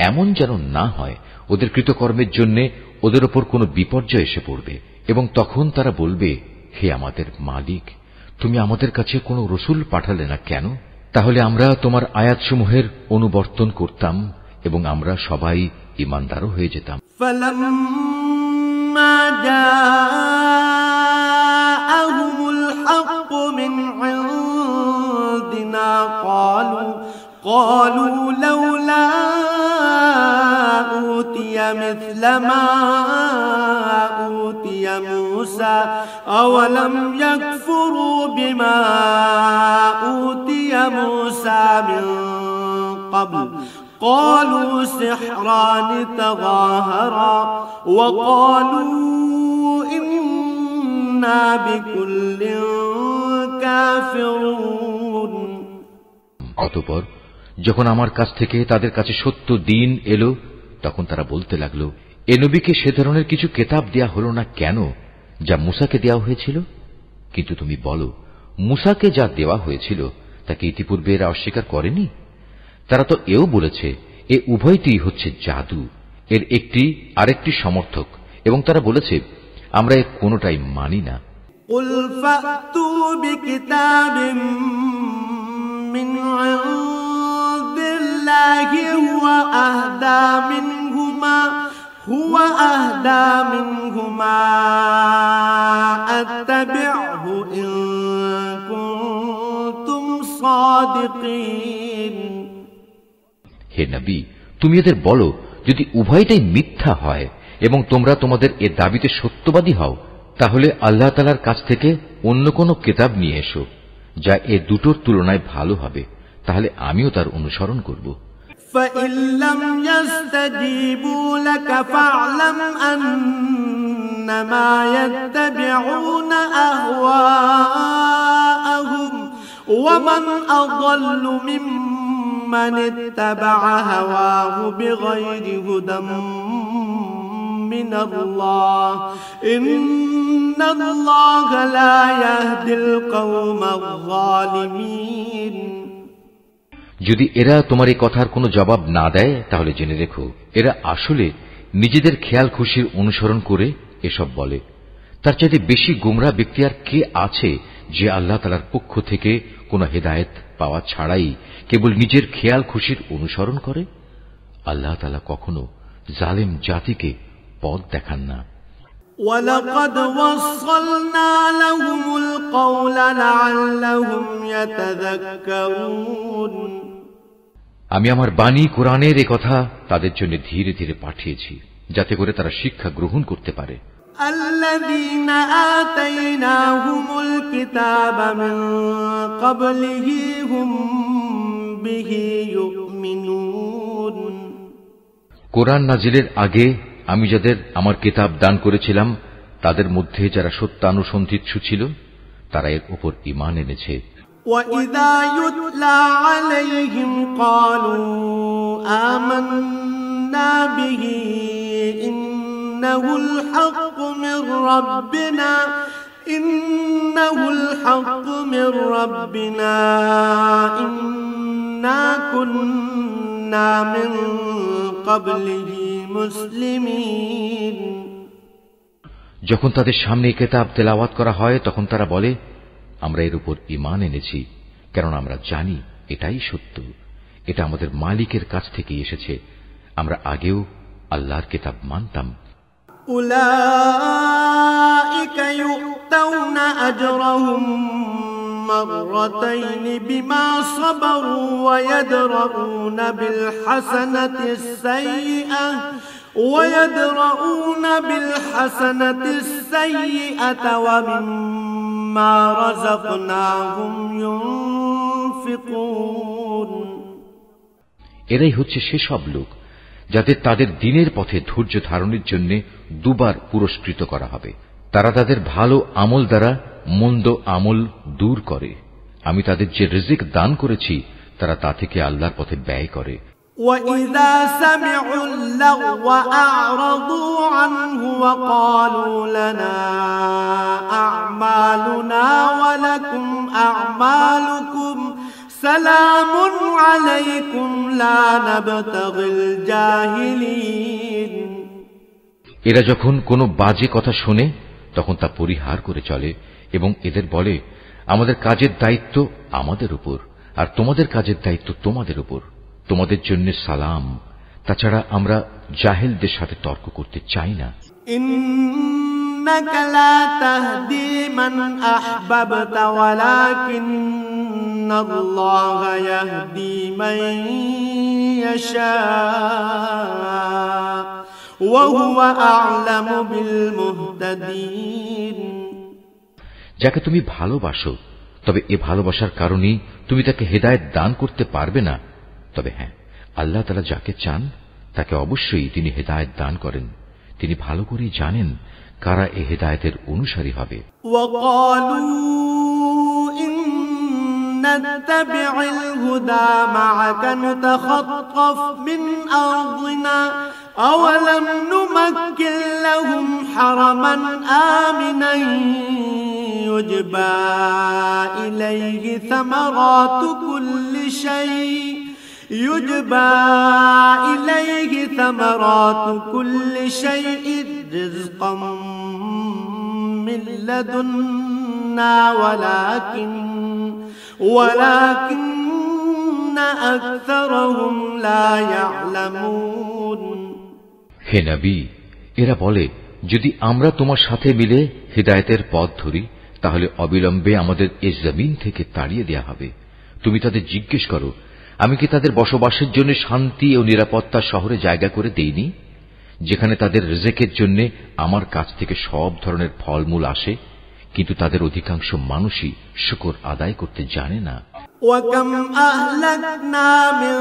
এমন যেন না হয় ওদের কৃতকর্মের জন্য ওদের ওপর কোনো বিপর্যয় এসে পড়বে, এবং তখন তারা বলবে, হে আমাদের মালিক, তুমি আমাদের কাছে কোনো রসুল পাঠালে না কেন? তাহলে আমরা তোমার আয়াতসমূহের অনুবর্তন করতাম এবং আমরা সবাই ঈমানদারও হয়ে যেতাম। فلما جاءهم الحق من عندنا قالوا لولا أوتي مثل ما أوتي موسى أولم يكفروا بما أوتي موسى من قبل قالوا سحران تظاهرا وقالوا إنا بكل كافرون। অতঃপর যখন আমার কাছ থেকে তাদের কাছে সত্য দিন এলো, তখন তারা বলতে লাগলো, এ নবীকে সে ধরনের কিছু কেতাব দেয়া হলো না কেন যা মুসাকে দেওয়া হয়েছিল? কিন্তু তুমি বলো, মুসাকে যা দেওয়া হয়েছিল তাকে ইতিপূর্বে এরা অস্বীকার করেনি? তারা তো এও বলেছে এ উভয়টি হচ্ছে জাদু, এর একটি আরেকটি সমর্থক, এবং তারা বলেছে আমরা এর কোনটাই মানি না। قل فأتوا بكتاب من عند الله هو أهدى منهما أتبعه إن كنتم صادقين। হে নবী, তুমি এদের বলো, যদি উভয়টাই মিথ্যা হয় এবং তোমরা তোমাদের এ দাবিতে সত্যবাদী হও, তাহলে আল্লাহ তাআলার কাছ থেকে অন্য কোন কিতাব নিয়ে এসো যা এ দুটোর তুলনায় ভালো হবে, তাহলে আমিও তার অনুসরণ করব। فإن لم يستجيبوا لك فاعلم أنما يتبعون أهواءهم ومن أضل ممن اتبع هواه بغير هدى من الله إن الله لا يهدي القوم الظالمين যদি এরা তোমার এই কথার কোনো জবাব না দেয় তাহলে জেনে রেখো এরা আসলে নিজেদের খেয়াল খুশির অনুসরণ করে এসব বলে। তার চাইতে বেশি গোমরা ব্যক্তি আর কে আছে যে আল্লাহ তাআলার পক্ষ থেকে কোনো হেদায়েত পাওয়া ছাড়াই কেবল নিজের খেয়াল খুশির অনুসরণ করে। আল্লাহ তাআলা কখনো জালেম জাতিকে পথ দেখান না। وَلَقَدْ وَصَّلْنَا لَهُمُ الْقَوْلَ لَعَلَّهُمْ يَتَذَكَّرُونَ আমি আমার বাণী কোরআনের এ কথা তাদের জন্য ধীরে ধীরে পাঠিয়েছি যাতে করে তারা শিক্ষা গ্রহণ করতে পারে। الذين آتيناهم الكتاب من قبله هم به يؤمنون কোরআন নাজিলের আগে আমি যাদের আমার কিতাব দান করেছিলাম তাদের মধ্যে যারা সত্যানুসন্ধিৎসু ছিল তারা এর উপর ঈমান এনেছে। وَإِذَا يُتْلَى عَلَيْهِمْ قَالُوا آمَنَّا بِهِ إِنَّهُ الْحَقُّ مِنْ رَبِّنَا إِنَّا كُنَّا مِنْ قَبْلِهِ مُسْلِمِينَ যখন তাদের সামনে কিতাব তেলাওয়াত করা হয় তখন তারা বলে আমরা এর উপর ঈমান এনেছি কারণ আমরা জানি এটাই সত্য, এটা আমাদের মালিকের কাছ থেকে এসেছে, আমরা আগেও আল্লাহর কিতাব মানতাম। উলাইকা ইউতাউনা আজরাহুম মাররাতাইন বিমা সাবারু ওয়া ইয়াদরাউনা বিল হাসানাতিস সাইয়্যিআহ ويدرؤون بالحسنة السيئة ومما رزقناهم ينفقون এরাই হচ্ছে সেসব লোক যাদের তাদের দ্বীনের পথে ধৈর্য ধারণের জন্য দুবার পুরস্কৃত করা হবে। তারা তাদের ভালো আমল দ্বারা মন্দ আমল দূর করে। আমি তাদের যে রিজিক দান করেছি তারা তা থেকে আল্লাহর পথে ব্যয় করে। وَإِذَا سَمِعُوا اللَّغْوَ أَعْرَضُوا عَنْهُ وَقَالُوا لَنَا أَعْمَالُنَا وَلَكُمْ أَعْمَالُكُمْ سَلَامٌ عَلَيْكُمْ لَا نَبْتَغِي الْجَاهِلِينَ এরা যখন কোনো বাজে কথা শোনে তখন তা পরিহার করে চলে এবং এদের বলে আমাদের কাজের দায়িত্ব আমাদের উপর আর তোমাদের কাজের দায়িত্ব তোমাদের উপর, তোমাদের জন্য সালাম, তাছাড়া আমরা জাহেলদের সাথে তর্ক করতে চাই না। ইন্নাকা লা তাহদি মান আহবাবতা ওয়ালাকিন্নাল্লাহা ইয়াহদি মান ইয়াশা ওয়া হুয়া আ'লামু বিল মুহতাদিন। যাকে তুমি ভালোবাসো তবে এ ভালোবাসার কারণেই তুমি তাকে হেদায়েত দান করতে পারবে না। তবে হ্যাঁ, আল্লাহ তাআলা যাকে চান তাকে অবশ্যই তিনি হেদায়েত দান করেন। তিনি ভালো করে জানেন কারা এই হেদায়েতের অনুসারী হবে। ওয়াকালু ইন্নাত্তাবি'ল হুদা মা'আকা নুতাখাত্তাফ মিন আরদিনা আওয়ালাম নুমাক্কিন লাহুম হারামান আমিনান ইউজবা ইলাইহি সামারাতু কুল্লি শাই يجبى إليه ثمرات كل شيء رزقا من لدنا ولكن أكثرهم لا يعلمون হে নবী, এরা বলে যদি আমরা তোমার সাথে মিলে হিদায়াতের পথ ধরি তাহলে অবিলম্বে আমাদের এই জমিন থেকে তাড়িয়ে দেয়া হবে। তুমি তাদের জিজ্ঞেস করো আমি কি তাদের বসবাসের জন্য শান্তি ও নিরাপত্তা শহরে জায়গা করে দেইনি, যেখানে তাদের রিজিকের জন্য আমার কাছ থেকে সব ধরনের ফলমূল আসে, কিন্তু তাদের অধিকাংশ মানুষই শুকর আদায় করতে জানে না। ওয়াকাম আহলাকনা মিন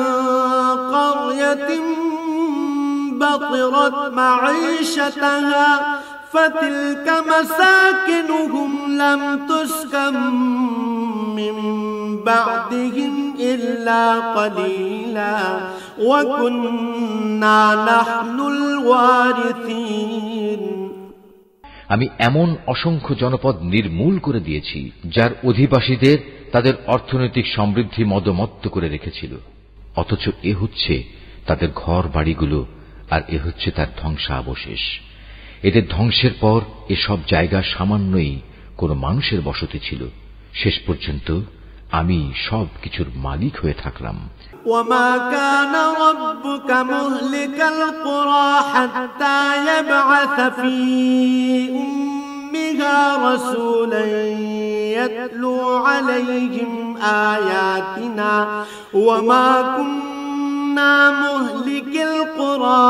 ক্বরয়াতিন বাতিরাত মাঈশাতাহা ফাতিলকা মাসাকিনুহুম লাম তুসকাম মিন بعدهم إلا قليلا وكنا نحن الوارثين আমি এমন অসংখ্য জনপদ নির্মূল করে দিয়েছি যার অধিবাসীদের তাদের অর্থনৈতিক সমৃদ্ধি মদমত্ত করে রেখেছিল, অথচ এ হচ্ছে তাদের ঘর বাড়িগুলো, আর এ হচ্ছে তার ধ্বংসাবশেষ। এদের ধ্বংসের পর এসব জায়গা সামান্যই কোন মানুষের বসতি ছিল। শেষ পর্যন্ত আমি সব কিছুর মালিক হয়ে থাকলাম। وما كان ربك مهلك القرى حتى يبعث في أمها رسولا يتلو عليهم آياتنا وما كنا مهلك القرى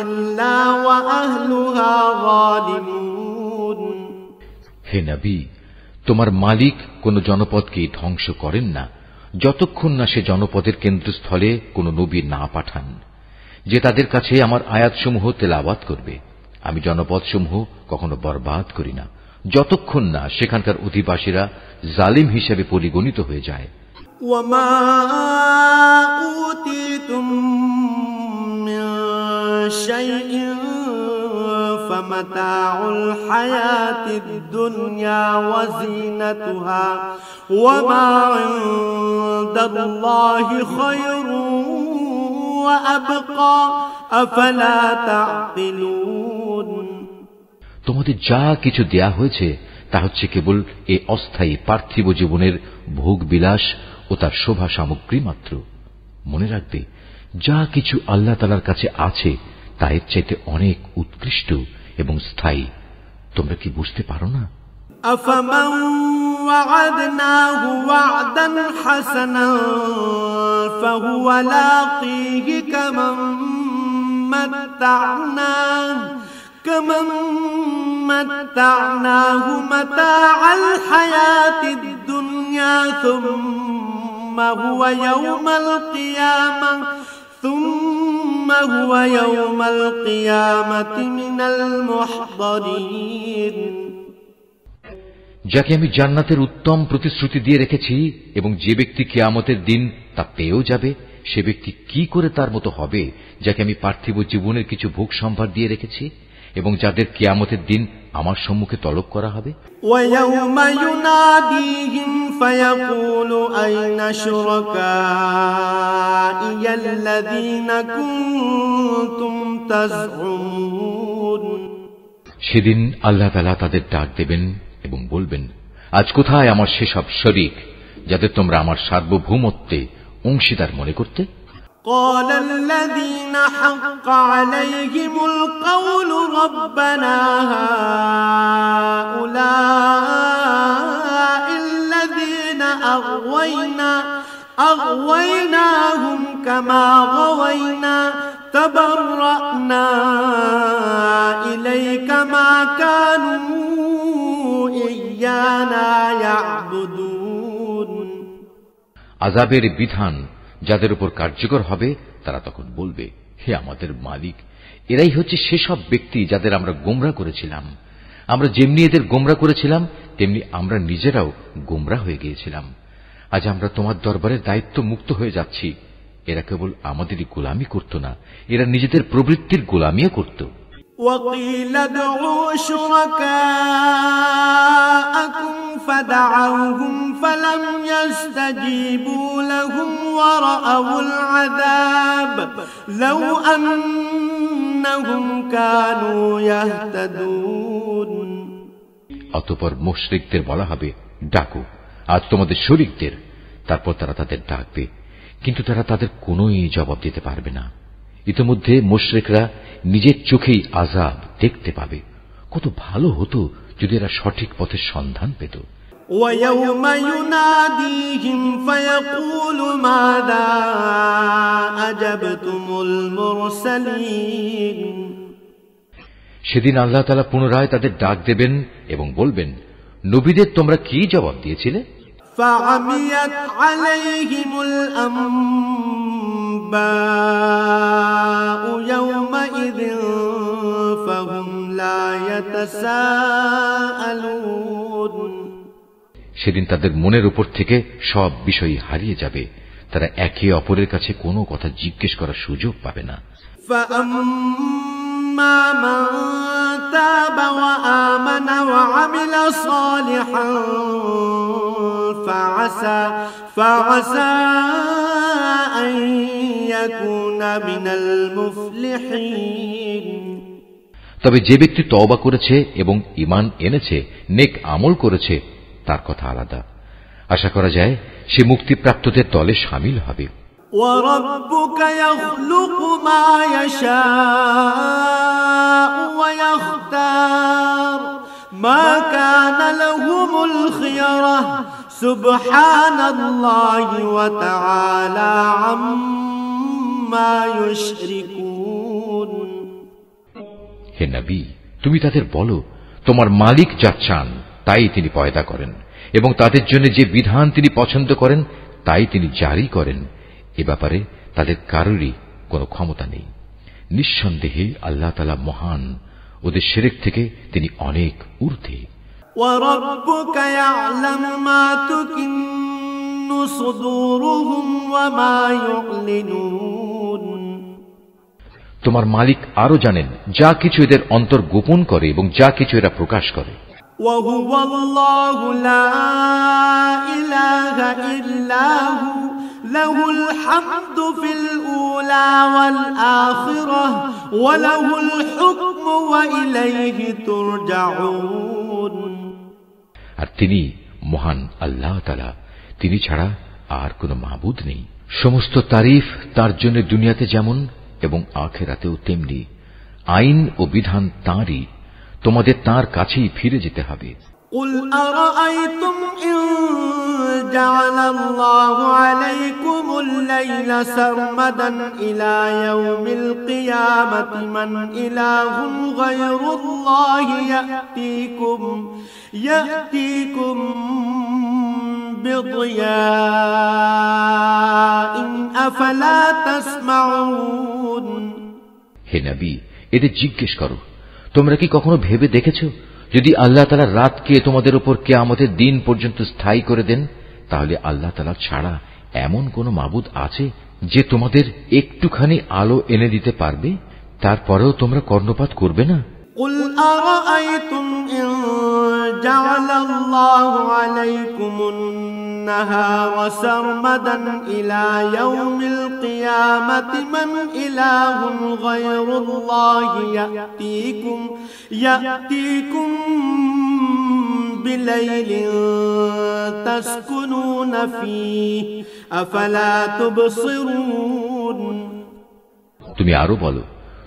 إلا وأهلها ظالمون হে নবী, তোমার মালিক কোন জনপদকে ধ্বংস করেন না যতক্ষণ না সে জনপদের কেন্দ্রস্থলে কোন নবী না পাঠান, যে তাদের কাছে আমার আয়াতসমূহ তেলাওয়াত করবে। আমি জনপদসমূহ কখনো বরবাদ করি না যতক্ষণ না সেখানকার অধিবাসীরা জালিম হিসেবে পরিগণিত হয়ে যায়। وما أوتيتم من شيء فمتاع الحياة الدنيا وزينتها وما عند الله خير وأبقى أفلا تعقلون তোমাদের যা কিছু দেয়া হয়েছে তা হচ্ছে কেবল এই অস্থায়ী পার্থিব জীবনের ভোগ বিলাস ও তার শোভা সামগ্রী মাত্র। মনে রাখবে, যা কিছু আল্লাহ তাআলার কাছে আছে তা এর চাইতে অনেক উৎকৃষ্ট এবং স্থায়ী। তোমরা কি বুঝতে পারো না? أفمن وعدناه وعدا حسنا فهو لاقيه كمن متعناه متاع الحياة الدنيا ثم هو يوم القيامة من المحضرين যাকে আমি জান্নাতের উত্তম প্রতিশ্রুতি দিয়ে রেখেছি এবং যে ব্যক্তি কিয়ামতের দিন তা পেয়েও যাবে, সে ব্যক্তি কি করে তার মতো হবে যাকে আমি পার্থিব জীবনের কিছু ভোগ সম্ভার দিয়ে রেখেছি এবং যাদের কিয়ামতের দিন আমার সম্মুখে তলব করা হবে। وَيَوْمَ يُنَادِيهِمْ فَيَقُولُ أَيْنَ شُرَكَائِيَ الَّذِينَ كُنتُمْ تَزْعُمُونَ সেদিন আল্লাহ তাআলা তাদের ডাক দেবেন এবং বলবেন, আজ কোথায় আমার সেসব শরীক যাদের তোমরা আমার সার্বভৌমত্বে অংশীদার মনে করতে? قال الذين حق عليهم القول ربنا هؤلاء الذين أغويناهم كما غوينا تبرأنا إليك ما كانوا إيانا يعبدون আযাবের বিধান যাদের উপর কার্যকর হবে তারা তখন বলবে, হে আমাদের মালিক, এরাই হচ্ছে সেসব ব্যক্তি যাদের আমরা গোমরা করেছিলাম। আমরা যেমনি এদের গোমরা করেছিলাম তেমনি আমরা নিজেরাও গোমরা হয়ে গিয়েছিলাম। আজ আমরা তোমার দরবারে দায়িত্ব মুক্ত হয়ে যাচ্ছি। এরা কেবল আমাদেরই গোলামি করত না, এরা নিজেদের প্রবৃত্তির গোলামিও করত। وقيل ادعوا شركاءكم فدعوهم فلم يستجيبوا لهم ورأوا العذاب لو أنهم كانوا يهتدون অতঃপর মুশরিকদের বলা হবে, ডাকো আজ তোমাদের শরীকদের। তারপর তারা তাদের ডাকবে, কিন্তু তারা তাদের কোনোই জবাব দিতে পারবে না। ইতিমধ্যে মুশরিকরা নিজের চোখেই আযাব দেখতে পাবে। কত ভালো হতো যদি এরা সঠিক পথের সন্ধান পেত। وَيَوْمَ يُنَادِيهِمْ فَيَقُولُ مَاذَا أَجَبْتُمُ الْمُرْسَلِينَ সেদিন আল্লাহ তাআলা পুনরায় তাদের ডাক দেবেন এবং বলবেন, নবীদের তোমরা কি জবাব দিয়েছিলে? فَعَمِيَتْ عَلَيْهِمُ الْأَنبَاءُ يَوْمَئِذٍ فَهُمْ لَا يَتَسَاءَلُونَ সেদিন তাদের মনের উপর থেকে সব বিষয় হারিয়ে যাবে, তারা একে অপরের কাছে কোনো কথা জিজ্ঞেস করার সুযোগ পাবে না। فأما من تاب وآمن وعمل صالحا فعسى أن يكون من المفلحين। তবে যে ব্যক্তি তওবা করেছে এবং ঈমান এনেছে, নেক আমল করেছে, তার কথা আলাদা। আশা করা যায় সে মুক্তিপ্রাপ্তদের দলে শামিল হবে। وَرَبُّكَ يَخْلُقُ مَا يَشَاءُ وَيَخْتَارُ مَا كَانَ لَهُمُ الْخِيَرَةُ سُبْحَانَ اللَّهِ وَتَعَالَى عَمَّا يُشْرِكُونَ। হে নবী, তুমি তাদের বলো, তোমার মালিক যা চান তাই তিনি পয়দা করেন এবং তাদের জন্য যে বিধান তিনি পছন্দ করেন তাই তিনি জারি করেন। এ ব্যাপারে তাদের কারোরই কোনো ক্ষমতা নেই। নিঃসন্দেহে আল্লাহ তাআলা মহান, ওদের শিরক থেকে তিনি অনেক ঊর্ধ্বে। وَرَبُّكَ يَعْلَمُ مَا تُكِنُّ صُدُورُهُمْ وَمَا يُعْلِنُونَ। তোমার মালিক আরো জানেন যা কিছু এদের অন্তর গোপন করে এবং যা কিছু এরা প্রকাশ করে। وَهُوَ اللَّهُ لَا إِلَٰهَ إِلَّا هُوَ لَهُ الْحَمْدُ فِي الْأُولَى وَالْآخِرَةِ وَلَهُ الْحُكْمُ وَإِلَيْهِ تُرْجَعُونَ। আর তিনি মহান আল্লাহ তাআলা, তিনি ছাড়া আর কোনো মাবুদ নেই। সমস্ত তারিফ তার জন্য দুনিয়াতে যেমন এবং আখিরাতেও তেমনি। আইন ও বিধান তাঁরই, তোমাদের তাঁর কাছেই ফিরে যেতে হবে। قُلْ أَرَأَيْتُمْ إِن جَعَلَ اللَّهُ عَلَيْكُمُ اللَّيْلَ سَرْمَدًا إِلَى يَوْمِ الْقِيَامَةِ مَنْ إِلَٰهٌ غَيْرُ اللَّهِ يَأْتِيكُم بِضِيَاءٍ أَفَلَا تَسْمَعُونَ। হে নবী, এদের জিজ্ঞেস করো, তোমরা কি কখনো ভেবে দেখেছো যদি আল্লাহ তাআলা রাতকে তোমাদের উপর কিয়ামতের দিন পর্যন্ত স্থায়ী করে দেন, তাহলে আল্লাহ তাআলা ছাড়া এমন কোন মাবুদ আছে যে তোমাদের একটুখানি আলো এনে দিতে পারবে? তারপরেও তোমরা কর্ণপাত করবে না? قُلْ أَرَأَيْتُمْ إِن جَعَلَ اللَّهُ عَلَيْكُمُ النَّهَارَ سَرْمَدًا إِلَى يَوْمِ الْقِيَامَةِ مَنْ إِلَٰهٌ غَيْرُ اللَّهِ يَأْتِيكُم بِلَيْلٍ تَسْكُنُونَ فِيهِ أَفَلَا تُبْصِرُونَ। তুমি আরো বলো,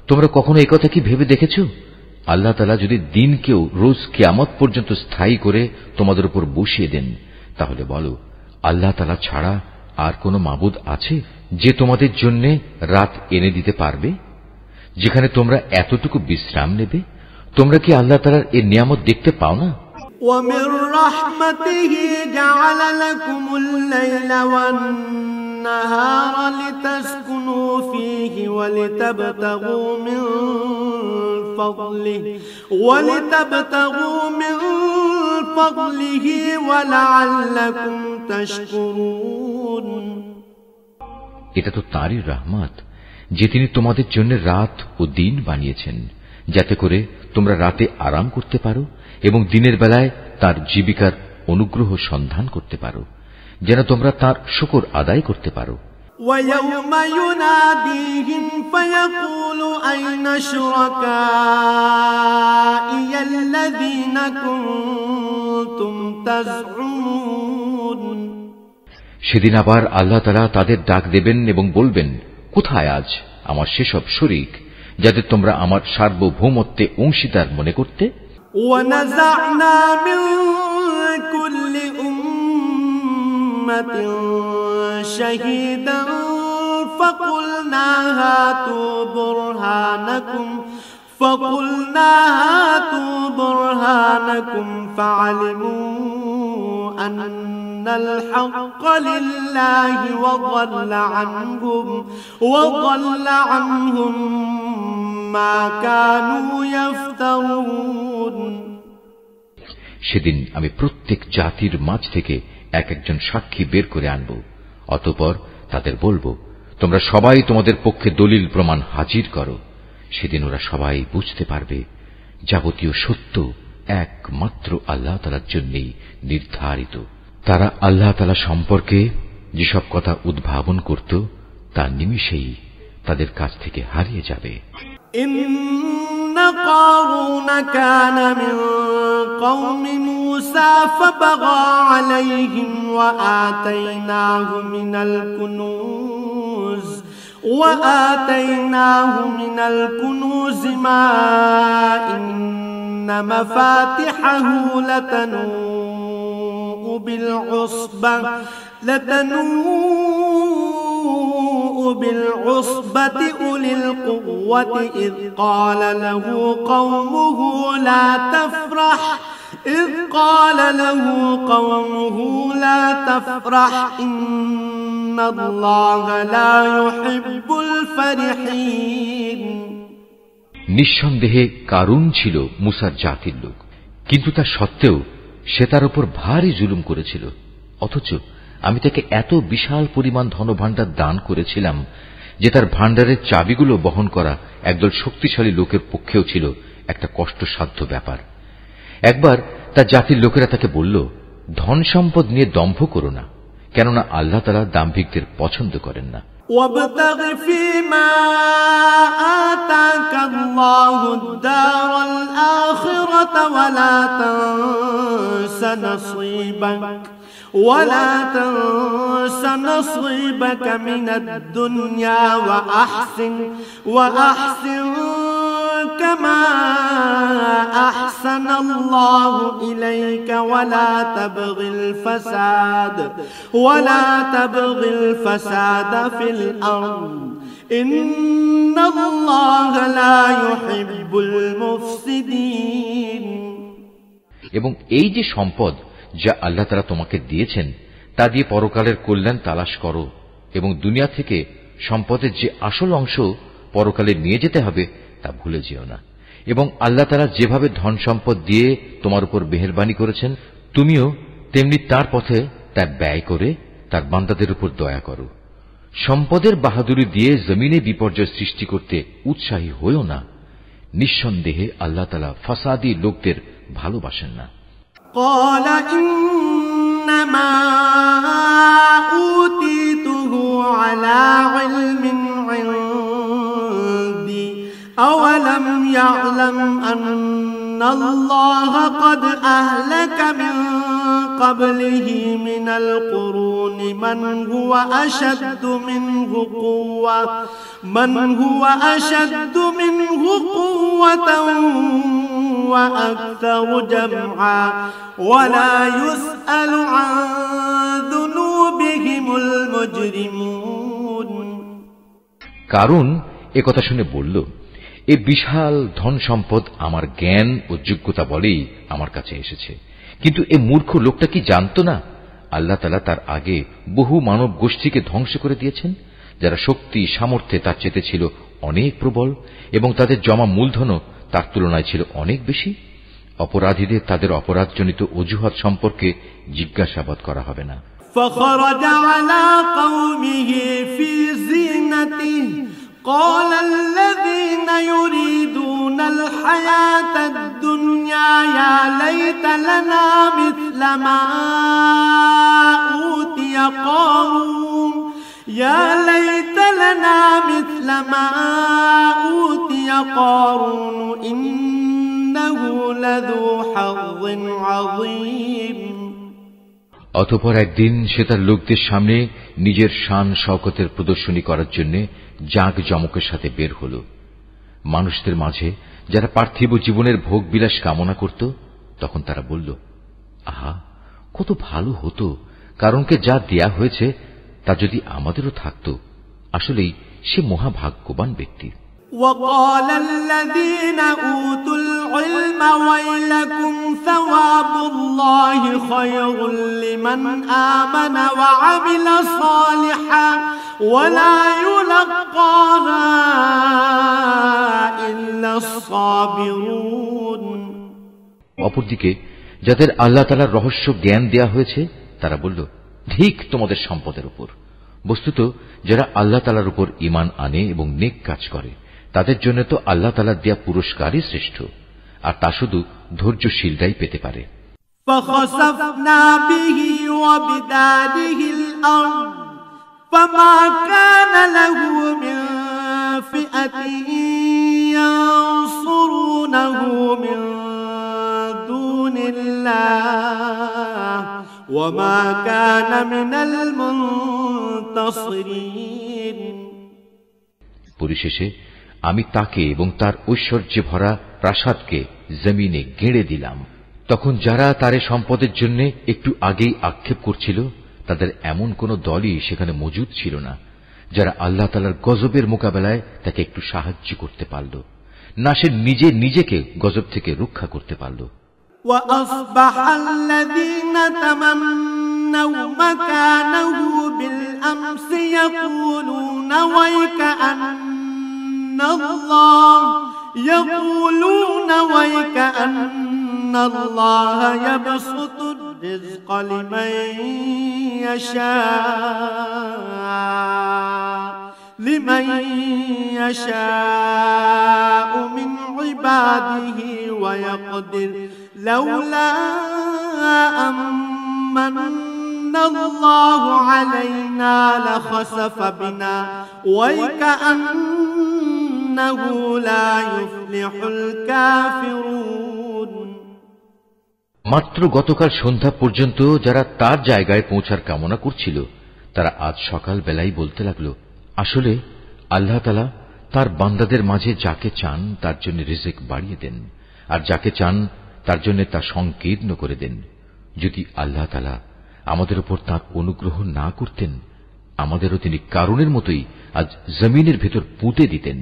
তোমরা কখনো এই কথা কি ভেবে দেখেছো আল্লাহ তাআলা যদি দিনকেও রোজ কিয়ামত পর্যন্ত স্থায়ী করে তোমাদের উপর বসিয়ে দেন, তাহলে বলো আল্লাহ তাআলা ছাড়া আর কোনো মাবুদ আছে যে তোমাদের জন্য রাত এনে দিতে পারবে, যেখানে তোমরা এতটুকু বিশ্রাম নেবে? তোমরা কি আল্লাহ তাআলার এই নিয়ামত দেখতে পাও না? وَمِن رَّحْمَتِهِ جَعَلَ لَكُمُ اللَّيْلَ وَالنَّهَارَ لِتَسْكُنُوا فِيهِ وَلِتَبْتَغُوا مِن فَضْلِهِ وَلَعَلَّكُمْ تَشْكُرُونَ। এটা তো তাঁরই রহমত যে তিনি তোমাদের জন্য রাত ও দিন বানিয়েছেন, যাতে করে তোমরা রাতে আরাম করতে পারো এবং দিনের বেলায় তার জীবিকার অনুগ্রহ সন্ধান করতে পারো, যেন তোমরা তার শুকর আদায় করতে পারো। وَيَوْمَ يُنَادِيهِمْ فَيَقُولُ أَيْنَ شُرَكَائِيَ الَّذِينَ كُنتُمْ تَزْعُمُونَ। সেদিন আবার আল্লাহ তাআলা তাদের ডাক দেবেন এবং বলবেন, কোথায় আজ আমার সেসব শরীক যাদের তোমরা আমার সার্বভৌমত্বে অংশীদার মনে করতে? وَنَزَعْنَا مِن كُلِّ أُمَّةٍ شَهِيدًا فَقُلْنَا هَاتُوا بُرْهَانَكُمْ فَعَلِمُوا أَنَّ الْحَقَّ لِلَّهِ وَضَلَّ عَنْهُمْ مَا كَانُوا يَفْتَرُونَ। সেদিন আমি প্রত্যেক জাতির মাঝ থেকে এক একজন সাক্ষী বের করে আনব, অতঃপর তাদের বলবো, তোমরা সবাই তোমাদের পক্ষে দলিল প্রমাণ হাজির করো। সেদিন ওরা সবাই বুঝতে পারবে যাবতীয় সত্য একমাত্র আল্লাহ তাআলার জন্যই নির্ধারিত। তারা আল্লাহ তাআলা সম্পর্কে যেসব কথা উদ্ভাবন করত তা নিমিষেই তাদের কাছ থেকে হারিয়ে যাবে। ইন্না কারুন কানা মিন কওমি মূসা ফাবাগা আলাইহিম ওয়া আতাইনাহু মিনাল কুনুজ মা ইন্না মাফাতিহাহু লাতানূ بالعصبة أولي القوة إذ قال له قومه لا تفرح إن الله لا يحب الفرحين। নিঃসন্দেহে কারুন ছিল মুসার জাতির লোক, কিন্তু তা সত্ত্বেও সে তার উপর ভারী জুলুম করেছিল। অথচ আমি তাকে এত বিশাল পরিমাণ ধনভাণ্ডার দান করেছিলাম যে তার ভাণ্ডারের চাবিগুলো বহন করা একদল শক্তিশালী লোকের পক্ষেও ছিল একটা কষ্টসাধ্য ব্যাপার। একবার তার জাতির লোকেরা তাকে বলল, ধন সম্পদ নিয়ে দম্ভ করো না, কেননা আল্লাহ তাআলা দাম্ভিকদের পছন্দ করেন না। وابتغ فيما آتاك الله الدار الآخرة ولا تنس نصيبك من الدنيا وأحسن كما أحسن الله إليك ولا تبغ الفساد في الأرض إن الله لا يحب المفسدين। এবং এই যে সম্পদ যা আল্লাহ তাআলা তোমাকে দিয়েছেন তা দিয়ে পরকালের কল্যাণ তালাশ করো, এবং দুনিয়া থেকে সম্পদের যে আসল অংশ পরকালে নিয়ে যেতে হবে তা ভুলে যেও না। এবং আল্লাহ তাআলা যেভাবে ধন সম্পদ দিয়ে তোমার উপর মেহেরবানি করেছেন, তুমিও তেমনি তার পথে তা ব্যয় করে তার বান্দাদের উপর দয়া করো। সম্পদের বাহাদুরি দিয়ে জমিনে বিপর্যয় সৃষ্টি করতে উৎসাহী হইও না। নিঃসন্দেহে আল্লাহ তাআলা ফাসাদি লোকদের ভালোবাসেন না। قال إنما أوتيته على علم عندي أولم يعلم أن الله قد أهلك من قبله من القرون من هو أشد منه قوة وأكثر جمعا ولا يسأل عن ذنوبهم المجرمون। কারণ একথা শুনে বলল, এই বিশাল ধন সম্পদ আমার জ্ঞান ও যোগ্যতা বলেই আমার কাছে এসেছে। কিন্তু এ মূর্খ লোকটা কি জানত না আল্লাহ তাআলা তার আগে বহু মানব গোষ্ঠীকে ধ্বংস করে দিয়েছেন, যারা শক্তি সামর্থ্যে তার চেয়ে ছিল অনেক প্রবল, এবং তাদের জমা মূলধনও তার তুলনায় ছিল অনেক বেশি। অপরাধীদের তাদের অপরাধজনিত অজুহাত সম্পর্কে জিজ্ঞাসাবাদ করা হবে না। فخرج على قومه في زينته قال الذين يريدون الحياة الدنيا يا ليت لنا مثل ما أوتي قارون إنه لذو حظ عظيم। অতঃপর একদিন সে তার লোকদের সামনে নিজের শান শওকতের প্রদর্শনী করার জন্য জাঁকজমকের সাথে বের হল। মানুষদের মাঝে যারা পার্থিব জীবনের ভোগ বিলাস কামনা করত, তখন তারা বলল, আহা, কত ভালো হতো কারণকে যা দেয়া হয়েছে তা যদি আমাদেরও থাকত। আসলেই সে মহাভাগ্যবান ব্যক্তি। وقال الذين أوتوا العلم ويلكم ثواب الله خير لمن آمن وعمل صالحا ولا يلقاها إلا الصابرون। অপরদিকে যাদের আল্লাহ তাআলার রহস্য জ্ঞান দেয়া হয়েছে তারা বলল, ঠিক তোমাদের সম্পদের উপর, বস্তুত যারা আল্লাহ তাআলার উপর ঈমান আনে এবং নেক কাজ করে তাদের জন্য তো আল্লাহ তাআলার দেয়া পুরস্কারই শ্রেষ্ঠ, আর তা শুধু ধৈর্যশীলরাই পেতে পারে। فخسفنا به وبداره الأرض فما كان له من فئة ينصرونه من دون الله وما كان من المنتصرين। পরিশেষে আমি তাকে এবং তার ঐশ্বর্যে ভরা প্রাসাদকে জমিনে গেঁড়ে দিলাম। তখন যারা তারে সম্পদের জন্য একটু আগেই আক্ষেপ করছিল তাদের এমন কোন দলই সেখানে মজুদ ছিল না যারা আল্লাহ তাআলার গজবের মোকাবেলায় তাকে একটু সাহায্য করতে পারল, না সে নিজে নিজেকে গজব থেকে রক্ষা করতে পারল। وأصبح الذين تمنوا مكانه بالأمس يقولون ويكأن الله يبسط الرزق لمن يشاء من عباده ويقدر لولا أمن الله علينا لخسف بنا ويكأنه لا يفلح الكافرون। মাত্র গতকাল সন্ধ্যা পর্যন্ত যারা তার জায়গায় পৌঁছার কামনা করছিল তারা আজ সকাল বেলায় বলতে লাগলো, আসলে আল্লাহ তাআলা তার বান্দাদের মাঝে যাকে চান তার জন্য রিজিক বাড়িয়ে দেন, আর যাকে চান তার জন্য তা সংকীর্ণ করে দেন। যদি আল্লাহ তাআলা আমাদের উপর তাঁর অনুগ্রহ না করতেন আমাদেরও তিনি কারণের মতোই আজ জমিনের ভেতর পুঁতে দিতেন।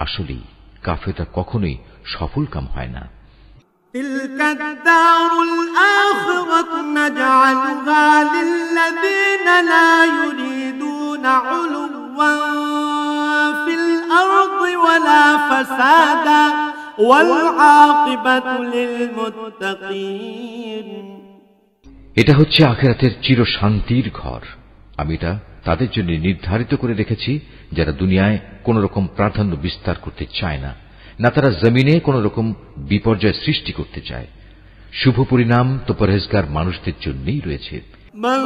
আসলেই কাফেররা কখনোই সফল কাম হয় না। تلك الدار الآخرة نجعلها للذين لا يريدون علوا في الأرض ولا فسادا والعاقبة للمتقين। এটা হচ্ছে আখিরাতের চির শান্তির ঘর। আমি এটা তাদের জন্য নির্ধারিত করে রেখেছি যারা দুনিয়ায় কোন রকম প্রাধান্য বিস্তার করতে চায় না, না তারা জমিনে কোন রকম বিপর্যয় সৃষ্টি করতে চায়। শুভ পরিণাম তো পরহেজগার মানুষদের জন্যই রয়েছে। মান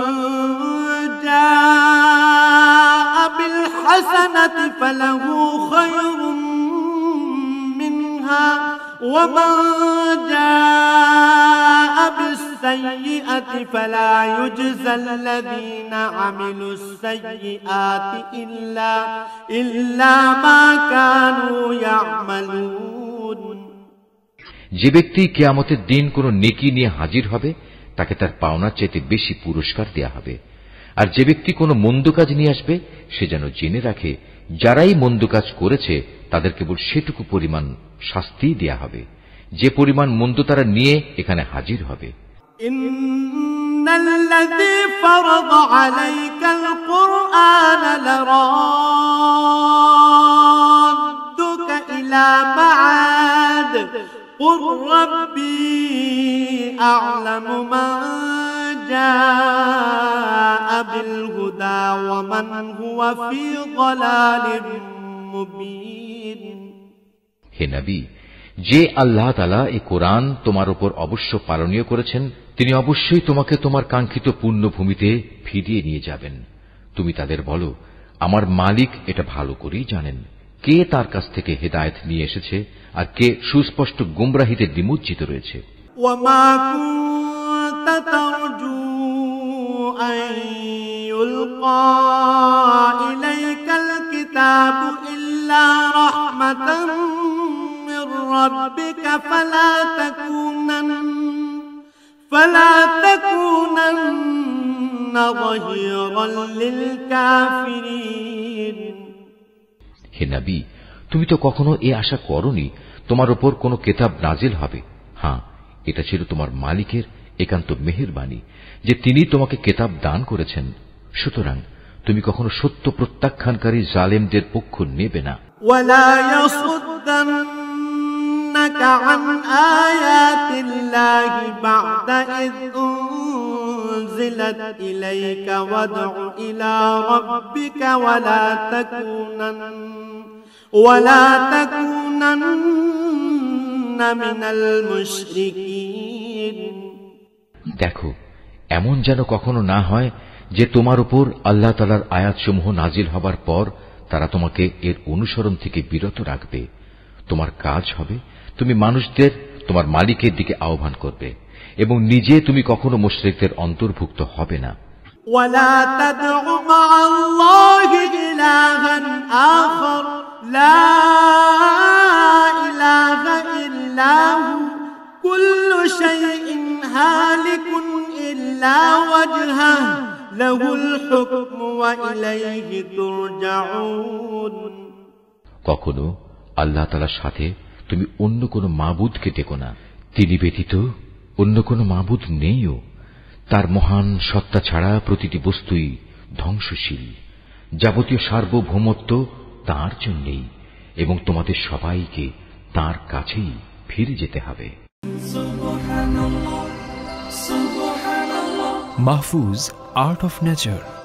জাআ বিল হাসানাতি ফালাহু খায়রুম মিনহা ওয়া মান জাআ বিস সাইয়্যিআতি ফালা ইউজজাল্লাযীনা আমিলুস সাইয়্যিআতি ইল্লা মা কানু ইয়ামালুন। যে ব্যক্তি কিয়ামতের দিন কোন নেকি নিয়ে হাজির হবে তাকে তার পাওনার চাইতে বেশি পুরস্কার দেয়া হবে, আর যে ব্যক্তি কোন মন্দ কাজ নিয়ে আসবে সে যেন জেনে রাখে যারাই মন্দ কাজ করেছে তাদের কেবল সেটুকু পরিমাণ শাস্তি দেয়া হবে যে পরিমাণ মন্দ তারা নিয়ে এখানে হাজির হবে। ইন্নাল্লাযী ফারাদা আলাইকাল কুরআন লারাদ্দুকা ইলা মাআদ قل ربي أعلم من جاء بالهدى ومن هو في ضلال مبين। হে নবী, যে আল্লাহ তাআলা এই কোরআন তোমার উপর অবশ্য পালনীয় করেছেন তিনি অবশ্যই তোমাকে তোমার কাঙ্ক্ষিত পুণ্যভূমিতে ফিরিয়ে নিয়ে যাবেন। তুমি তাদের বলো, আমার মালিক এটা ভালো করেই জানেন কে তার কাছ থেকে হেদায়েত নিয়ে এসেছে আর কে সুস্পষ্ট গুমরাহিতে নিমজ্জিত রয়েছে। ওয়ামা কুনতা তারজু আন ইউলকা ইলাইকাল কিতাবু ইল্লা রাহমাতাম মির রাব্বিকা ফালা তাকুনান্না যাহিরান লিল কাফিরিন। হে নবী, তুমি তো কখনো এ আশা করনি তোমার উপর কোন কিতাব নাজিল হবে। হ্যাঁ, এটা ছিল তোমার মালিকের একান্ত মেহেরবানি যে তিনি তোমাকে কিতাব দান করেছেন। সুতরাং তুমি কখনো সত্য প্রত্যাখ্যানকারী জালেমদের পক্ষ নেবে না। ওয়ালা ইয়াসুদ্দান্নাকা আন আয়াতিল্লাহি বা'দা ইয أنزلت إليك وادع إلى ربك ولا تكونن من المشركين দেখো, এমন যেন কখনো না হয় যে তোমার উপর আল্লাহ তাআলার আয়াতসমূহ নাজিল হবার পর তারা তোমাকে এর অনুসরণ থেকে বিরত রাখবে। তোমার কাজ হবে তুমি মানুষদের তোমার মালিকের দিকে আহ্বান করবে এবং নিজে তুমি কখনো মুশরিকদের অন্তর্ভুক্ত হবে না। ولا تدع مع الله إلها آخر لا إله إلا هو كل شيء هالك إلا وجهه له الحكم وإليه ترجعون কখনো আল্লাহ তাআলার সাথে তুমি অন্য কোনো মাবুদকে ডেকো না। তিনি ব্যতীত অন্য কোনো মাবুদ নেইও। তার মহান সত্তা ছাড়া প্রতিটি বস্তুই ধ্বংসশীল। যাবতীয় সার্বভৌমত্ব তাঁর জন্যই এবং তোমাদের সবাইকে তাঁর কাছেই ফিরে যেতে হবে। Mahfuz, Art of Nature।